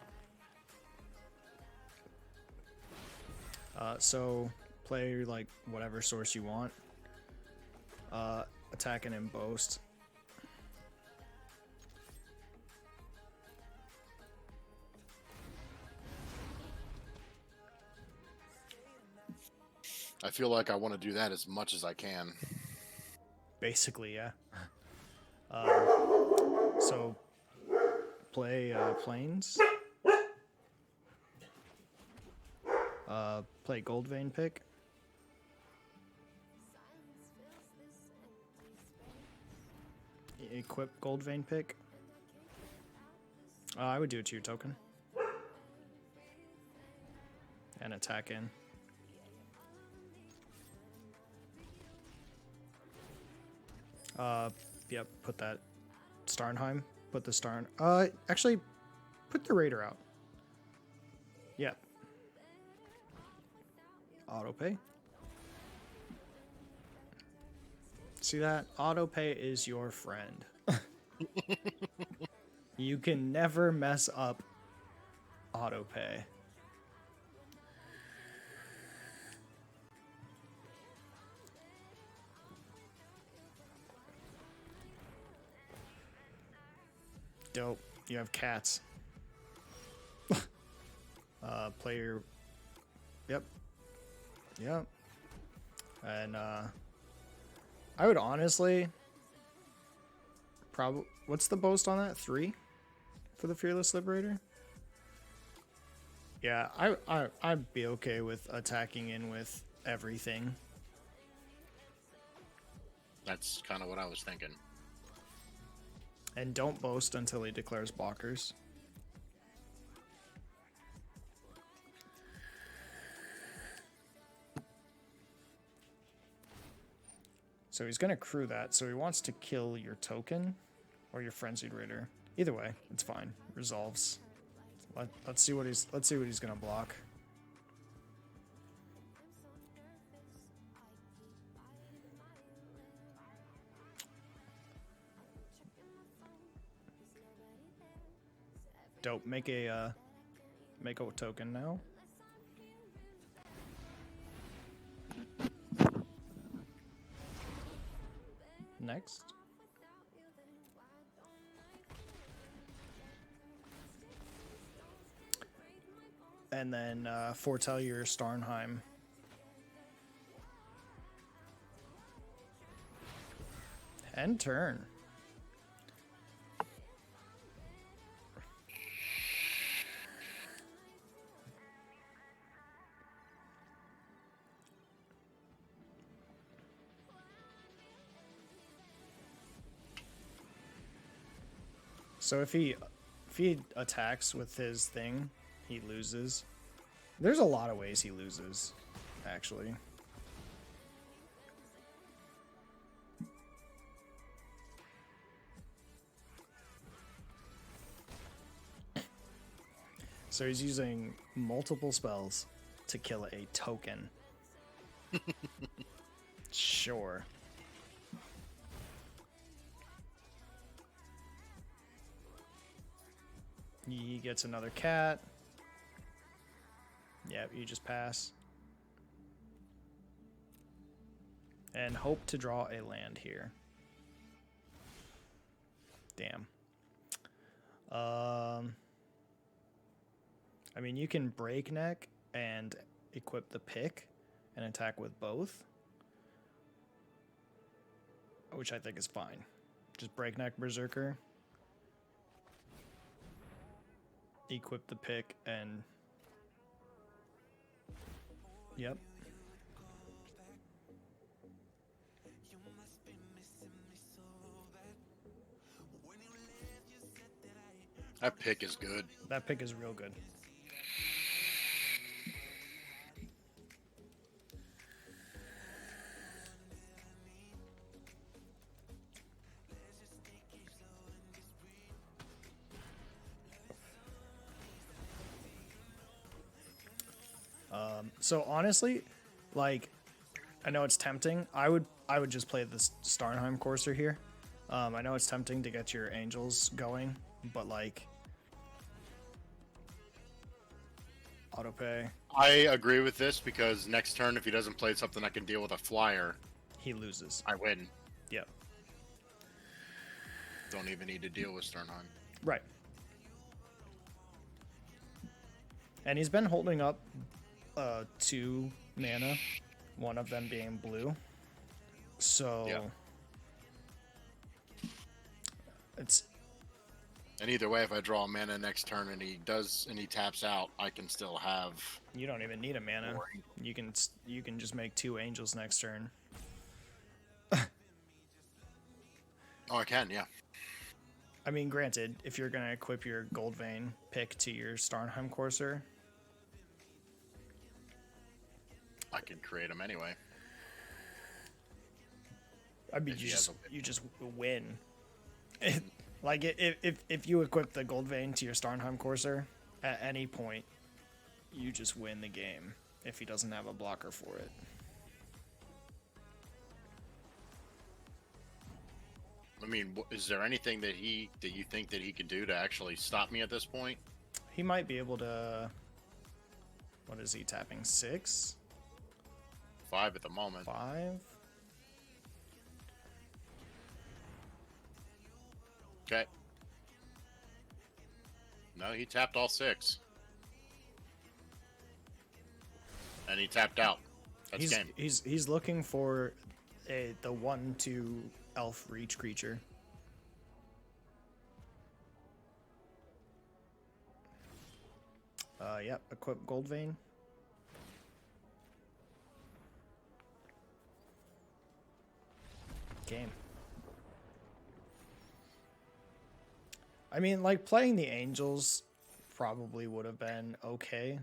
Speaker 2: So play like whatever source you want. Attacking and boast.
Speaker 1: I feel like I want to do that as much as I can.
Speaker 2: Basically, yeah. So play Plains. Play Gold Vein pick. Equip Gold Vein pick. I would do it to your token. And attack in. Yep, put that Starnheim. Put the Starn... actually, put the Raider out. Yep. Autopay. See that? Autopay is your friend. You can never mess up autopay. Dope. You have cats. Play your... Yep. Yep. And, I would honestly... Probably... What's the boast on that? 3? For the Fearless Liberator? Yeah, I'd be okay with attacking in with everything.
Speaker 1: That's kind of what I was thinking.
Speaker 2: And don't boast until he declares blockers. So he's going to crew that, so he wants to kill your token or your Frenzied Raider. Either way, it's fine. Resolves. Let's see what he's gonna block. Dope. Make a token now. Next. And then foretell your Starnheim. End turn. So if he attacks with his thing, he loses. There's a lot of ways he loses, actually. So he's using multiple spells to kill a token. Sure. He gets another cat. Yep, you just pass. And hope to draw a land here. Damn. I mean, you can breakneck and equip the pick and attack with both, which I think is fine. Just breakneck berserker, equip the pick, and yep.
Speaker 1: That pick is good.
Speaker 2: That pick is real good. So honestly, like, I know it's tempting. I would just play this Starnheim Courser here. I know it's tempting to get your angels going, but like, autopay.
Speaker 1: I agree with this because next turn, if he doesn't play something that can deal with a flyer,
Speaker 2: He loses.
Speaker 1: I win.
Speaker 2: Yep.
Speaker 1: Don't even need to deal with Sternheim.
Speaker 2: Right. And he's been holding up 2 mana, one of them being blue. So
Speaker 1: Yeah.
Speaker 2: It's
Speaker 1: And either way, if I draw a mana next turn and he taps out, I can still have.
Speaker 2: you don't even need a mana.
Speaker 1: Boring.
Speaker 2: You can just make 2 angels next turn.
Speaker 1: Oh, I can, yeah.
Speaker 2: I mean, granted, if you're gonna equip your Gold Vein pick to your Starnheim Courser,
Speaker 1: I can create them anyway.
Speaker 2: I mean,
Speaker 1: If
Speaker 2: you
Speaker 1: he has
Speaker 2: just win. Like if you equip the Gold Vein to your Starnheim Courser, at any point, you just win the game if he doesn't have a blocker for it.
Speaker 1: I mean, is there anything that you think that he could do to actually stop me at this point?
Speaker 2: He might be able to. What is he tapping? 6?
Speaker 1: 5 at the moment.
Speaker 2: 5?
Speaker 1: Okay. No, he tapped all 6. And he tapped out. That's game.
Speaker 2: He's looking for the 1/2 elf reach creature. Yep, equip Gold Vein. Game. I mean, like, playing the Angels probably would have been okay,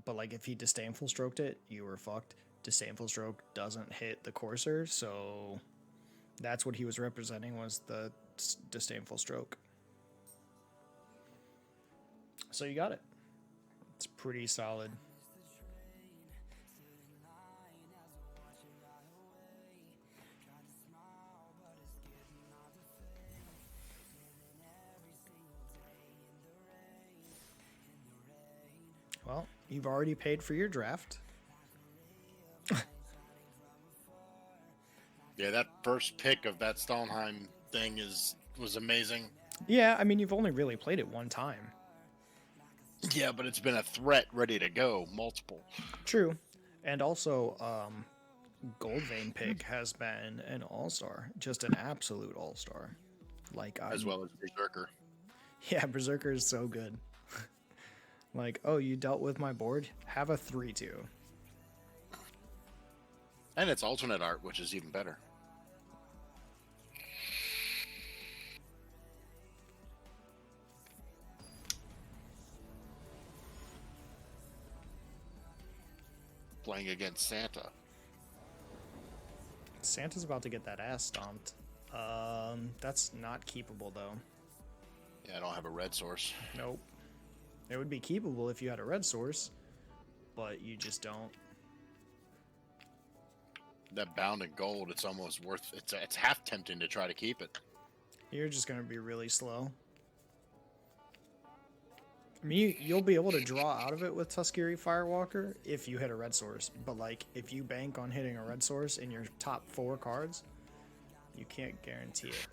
Speaker 2: but like if he Disdainful Stroked it, you were fucked. Disdainful Stroke doesn't hit the Courser, so that's what he was representing, was the Disdainful Stroke. So you got it. It's pretty solid. Well, you've already paid for your draft.
Speaker 1: Yeah, that first pick of that Kaldheim thing was amazing.
Speaker 2: Yeah, I mean, you've only really played it one time.
Speaker 1: Yeah, but it's been a threat ready to go, multiple.
Speaker 2: True. And also, Goldvein pick has been an all-star, just an absolute all-star. Like
Speaker 1: As well as Berserker.
Speaker 2: Yeah, Berserker is so good. Like, oh, you dealt with my board? Have a 3/2.
Speaker 1: And it's alternate art, which is even better. Playing against Santa.
Speaker 2: Santa's about to get that ass stomped. That's not keepable though.
Speaker 1: Yeah, I don't have a red source.
Speaker 2: Nope. It would be keepable if you had a red source, but you just don't.
Speaker 1: That bound in gold, it's almost worth. It's half tempting to try to keep it.
Speaker 2: You're just gonna be really slow. I mean, you'll be able to draw out of it with Tuskegee Firewalker if you hit a red source, but like if you bank on hitting a red source in your top 4 cards, you can't guarantee it.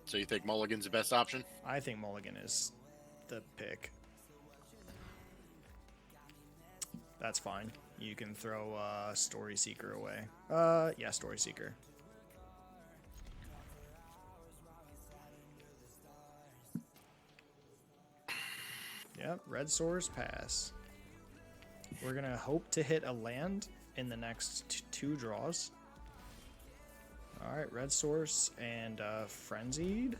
Speaker 1: So you think Mulligan's the best option?
Speaker 2: I think Mulligan is the pick. That's fine. You can throw Story Seeker away. Yeah, Story Seeker. Yep, red source pass. We're gonna hope to hit a land in the next 2 draws. Alright, red source and frenzied.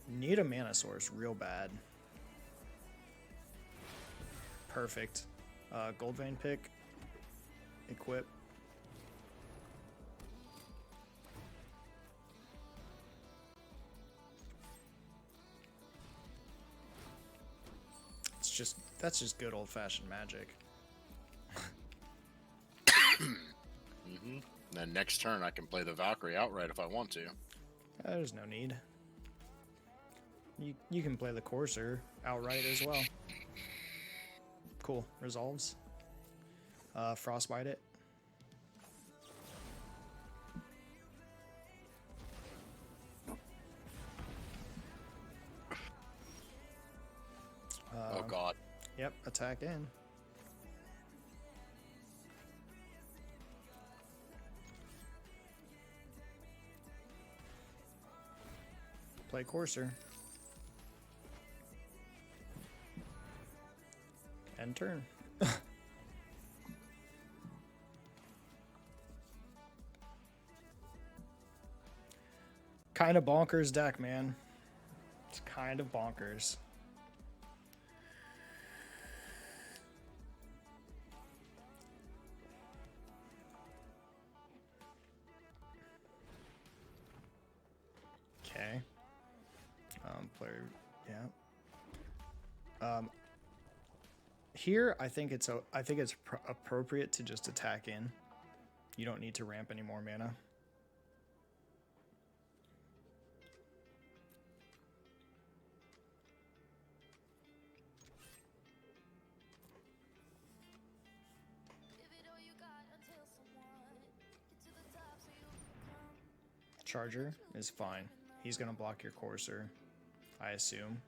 Speaker 2: Need a mana source real bad. Perfect. Goldvein pick. Equip. That's just good old-fashioned Magic.
Speaker 1: Mm-hmm. Then next turn I can play the Valkyrie outright if I want to.
Speaker 2: There's no need. You can play the Courser outright as well. Cool. Resolves. Frostbite it.
Speaker 1: Oh god.
Speaker 2: Yep, attack in. Play Courser. End turn. Kind of bonkers deck, man. It's kind of bonkers. Okay. Player, yeah. Here, I think it's appropriate to just attack in. You don't need to ramp any more mana. Charger is fine. He's gonna block your Courser, I assume.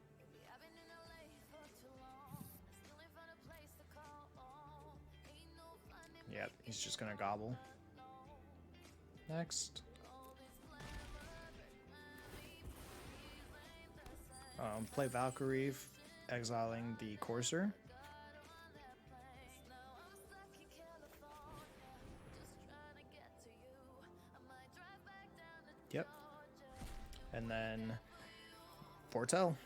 Speaker 2: Yep, he's just gonna gobble. Next. Play Valkyrie, exiling the Courser. Yep. And then Foretell.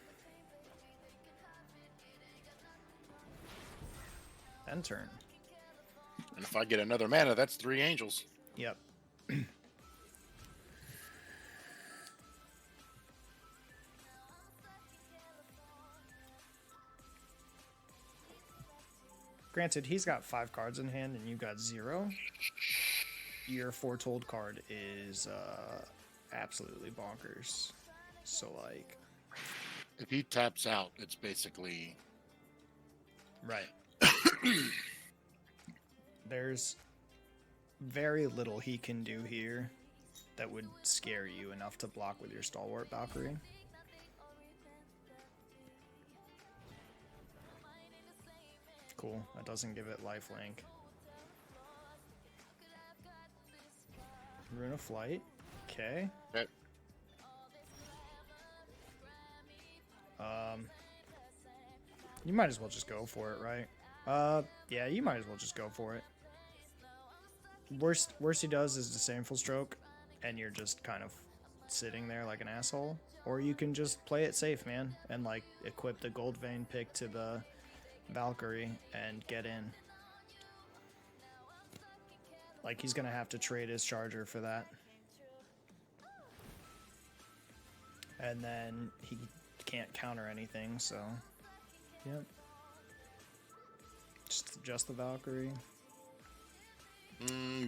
Speaker 2: End turn.
Speaker 1: And if I get another mana, that's 3 angels.
Speaker 2: Yep. Granted, he's got 5 cards in hand and you got 0. Your foretold card is absolutely bonkers. So, like...
Speaker 1: If he taps out, it's basically...
Speaker 2: Right. There's very little he can do here that would scare you enough to block with your Stalwart Valkyrie. Cool. That doesn't give it lifelink. Rune of Flight. Okay.
Speaker 1: Okay.
Speaker 2: You might as well just go for it, right? Yeah, you might as well just go for it. Worst he does is Disdainful Stroke, and you're just kind of sitting there like an asshole. Or you can just play it safe, man, and like equip the Gold Vein pick to the Valkyrie and get in. Like, he's gonna have to trade his Charger for that. And then he can't counter anything, so... Yep. Just the Valkyrie.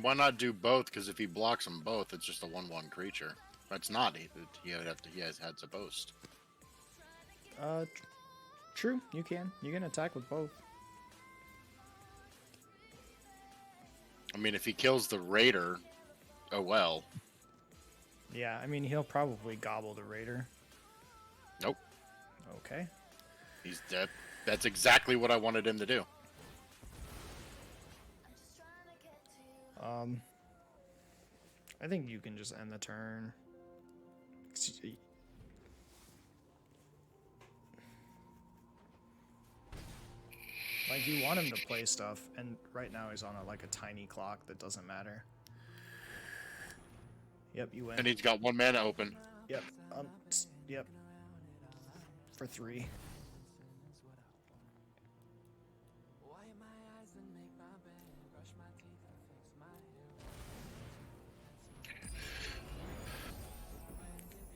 Speaker 1: Why not do both? Because if he blocks them both, it's just a 1/1 creature. That's not. He has had to boast.
Speaker 2: True. You can. You can attack with both.
Speaker 1: I mean, if he kills the Raider, oh well.
Speaker 2: Yeah, I mean, he'll probably gobble the Raider.
Speaker 1: Nope.
Speaker 2: Okay.
Speaker 1: He's dead. That's exactly what I wanted him to do.
Speaker 2: I think you can just end the turn. Like, you want him to play stuff, and right now he's on a tiny clock that doesn't matter. Yep, you win.
Speaker 1: And he's got 1 mana open.
Speaker 2: Yep. Yep. For 3.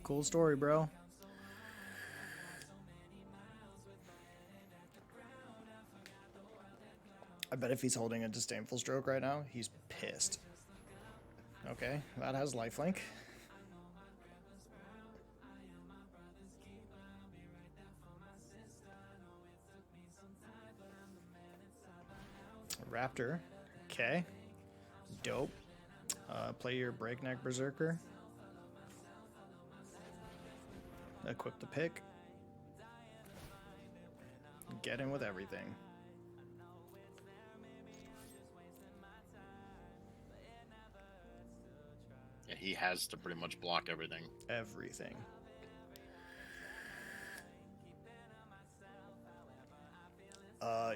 Speaker 2: Cool story, bro. I bet if he's holding a Disdainful Stroke right now, he's pissed. Okay, that has lifelink. Raptor. Okay. Dope. Play your Breakneck Berserker. Equip the pick. Get in with everything.
Speaker 1: Yeah, he has to pretty much block everything.
Speaker 2: Everything.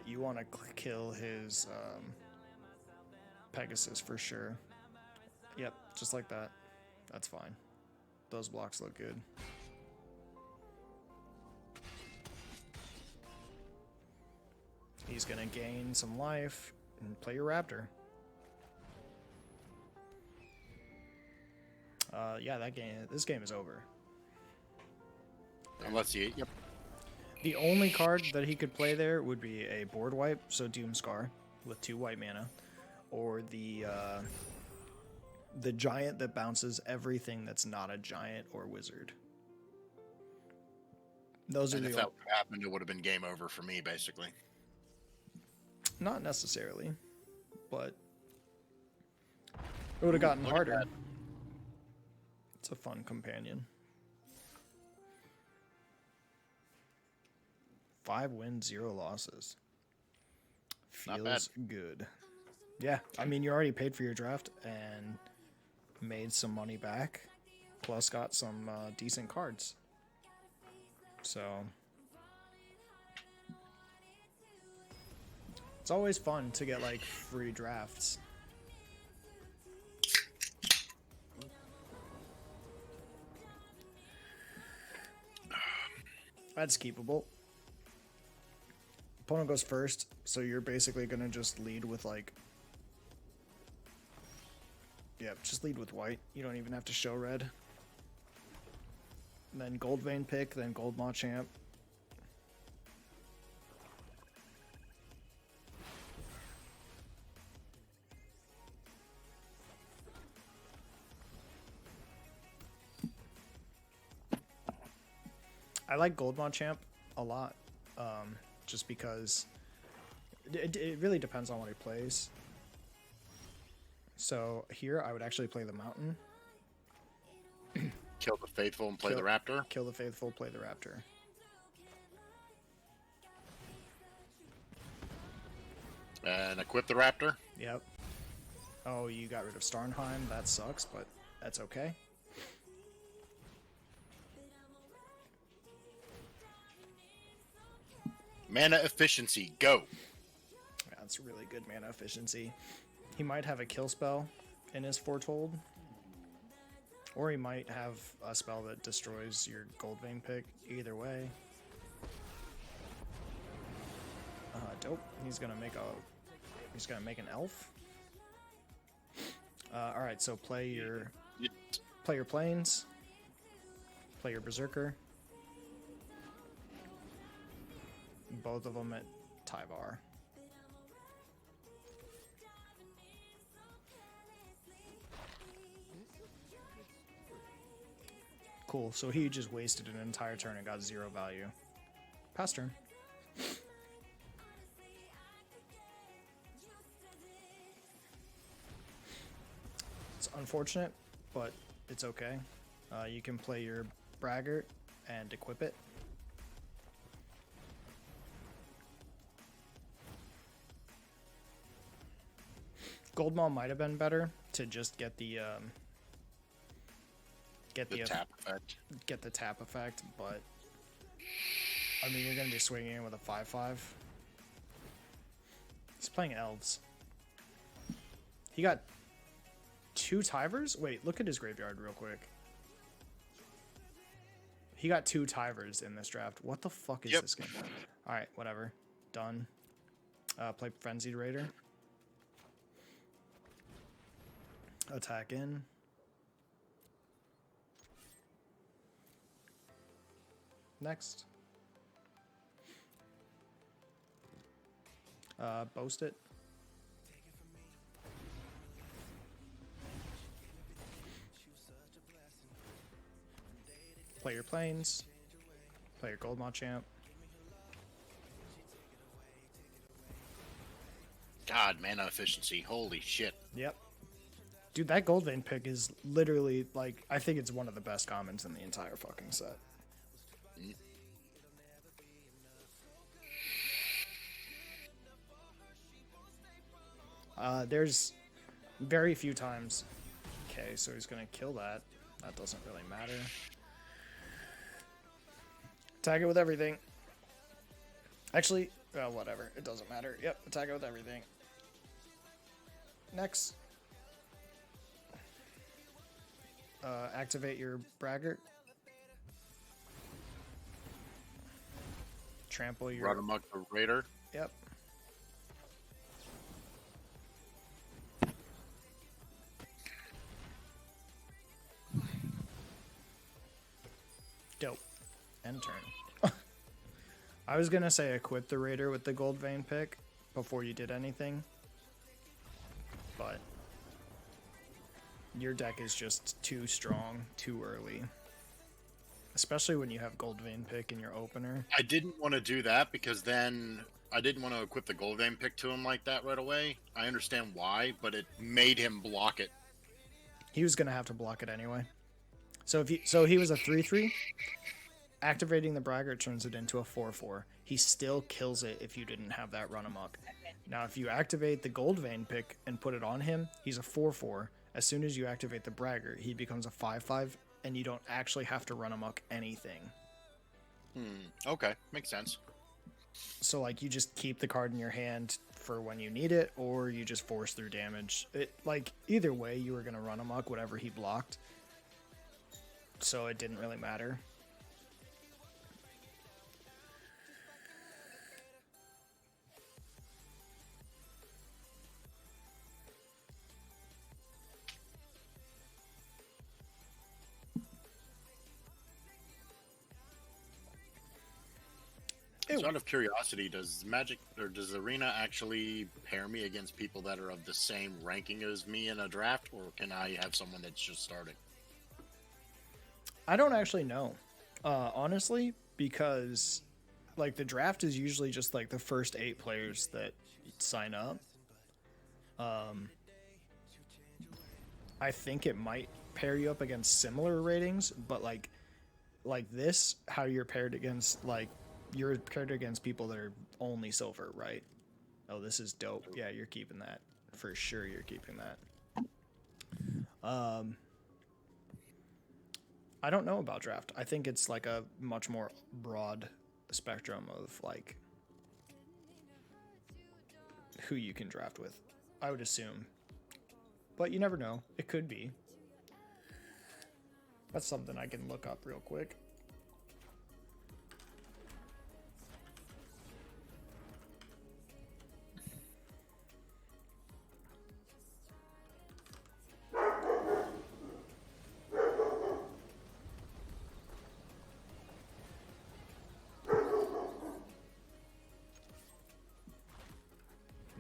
Speaker 2: You want to kill his Pegasus for sure. Yep, just like that. That's fine. Those blocks look good. He's gonna gain some life and play your Raptor. Yeah, this game is over.
Speaker 1: Unless he, yep.
Speaker 2: The only card that he could play there would be a board wipe, so Doomscar with 2 white mana, or the giant that bounces everything that's not a giant or wizard. Those are
Speaker 1: And
Speaker 2: the
Speaker 1: if that would happen, it would have been game over for me, basically.
Speaker 2: Not necessarily, but it would have gotten harder. It's a fun companion. 5 wins, 0 losses. Feels good. Yeah, I mean, you already paid for your draft and made some money back, plus got some decent cards. So it's always fun to get like free drafts. That's keepable. Opponent goes first, so you're basically gonna just lead with like... Yep, just lead with white. You don't even have to show red. And then Gold Vein pick, then Gold Machamp. I like Gold Machamp a lot, just because it really depends on what he plays. So here I would actually play the Mountain.
Speaker 1: Kill the Faithful and play the Raptor.
Speaker 2: Kill the Faithful, play the Raptor.
Speaker 1: And equip the Raptor.
Speaker 2: Yep. Oh, you got rid of Starnheim. That sucks, but that's okay.
Speaker 1: Mana efficiency, go.
Speaker 2: That's really good mana efficiency. He might have a kill spell in his Foretold. Or he might have a spell that destroys your Gold Vein pick. Either way. Dope. He's gonna make an elf. Alright, so play your planes. Play your Berserker. Both of them at Tyvar. Cool, so he just wasted an entire turn and got 0 value. Pass turn. It's unfortunate, but it's okay. You can play your Braggart and equip it. Goldmaw might have been better to just get the
Speaker 1: tap effect.
Speaker 2: Get the tap effect, but I mean you're gonna be swinging in with a 5/5. He's playing elves. He got 2 Tivers? Wait, look at his graveyard real quick. He got 2 Tivers in this draft. What the fuck is this game? Alright, whatever. Done. Play Frenzied Raider. Attack in. Next. Boast it. Play your planes. Play your Gold Machamp.
Speaker 1: God, mana efficiency. Holy shit.
Speaker 2: Yep. Dude, that Gold Vein pick is literally, like, I think it's one of the best commons in the entire fucking set. There's very few times. Okay, so he's gonna kill that. That doesn't really matter. Attack it with everything. Actually, well, whatever. It doesn't matter. Yep, attack it with everything. Next. Activate your Braggart. Trample your...
Speaker 1: Run amok the Raider.
Speaker 2: Yep. Dope. End turn. I was gonna say equip the Raider with the Gold Vein pick before you did anything, but your deck is just too strong too early, especially when you have Gold Vein pick in your opener.
Speaker 1: I didn't want to do that because then I didn't want to equip the Gold Vein pick to him like that right away. I understand why, but it made him block it.
Speaker 2: He was gonna have to block it anyway. So he was a 3/3. Activating the Braggart turns it into a 4/4. He still kills it if you didn't have that run amok. Now, if you activate the Gold Vein pick and put it on him, he's a 4/4. As soon as you activate the Braggart, he becomes a 5/5, and you don't actually have to run amok anything.
Speaker 1: Okay, makes sense.
Speaker 2: So, like, you just keep the card in your hand for when you need it, or you just force through damage. Like, either way, you were going to run amok whatever he blocked. So it didn't really matter.
Speaker 1: So out of curiosity, does Magic or does Arena actually pair me against people that are of the same ranking as me in a draft, or can I have someone that's just starting?
Speaker 2: I don't actually know. Honestly, because like the draft is usually just like the first 8 players that sign up. I think it might pair you up against similar ratings, but like this, how you're paired against, like you're paired against people that are only silver, right? Oh, this is dope. Yeah, you're keeping that for sure. You're keeping that. I don't know about draft. I think it's like a much more broad spectrum of like who you can draft with, I would assume. But you never know. It could be. That's something I can look up real quick.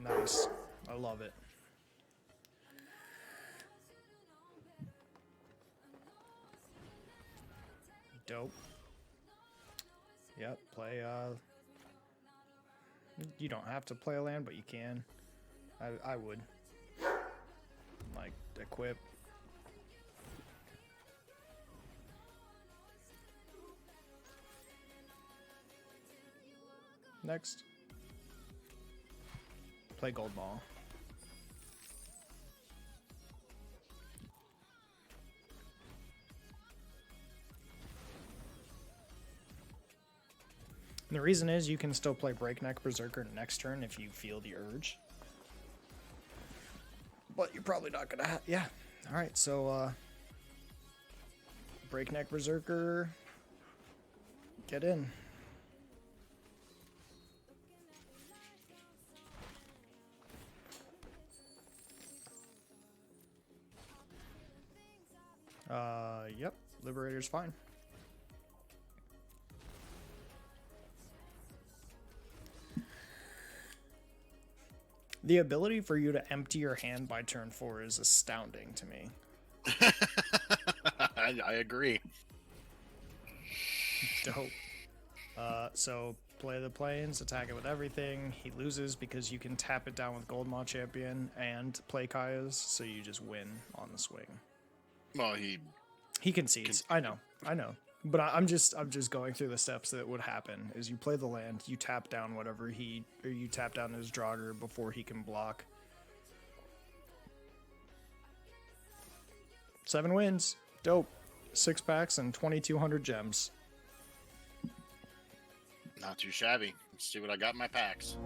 Speaker 2: Nice. I love it. Dope. Yep, play, you don't have to play a land, but you can. I would. Like, equip. Next. Play Gold Ball. And the reason is you can still play Breakneck Berserker next turn if you feel the urge. But you're probably not gonna have... Yeah. Alright, so, Breakneck Berserker... Get in. Yep. Liberator's fine. The ability for you to empty your hand by turn 4 is astounding to me.
Speaker 1: I agree.
Speaker 2: Dope. So play the plains, attack it with everything. He loses because you can tap it down with Goldmaw Champion and play Kaya's, so you just win on the swing.
Speaker 1: Well,
Speaker 2: he concedes. I know. But I'm just going through the steps that would happen. Is you play the land, you tap down whatever you tap down his Draugr before he can block. 7 wins. Dope. 6 packs and 2,200 gems.
Speaker 1: Not too shabby. Let's see what I got in my packs.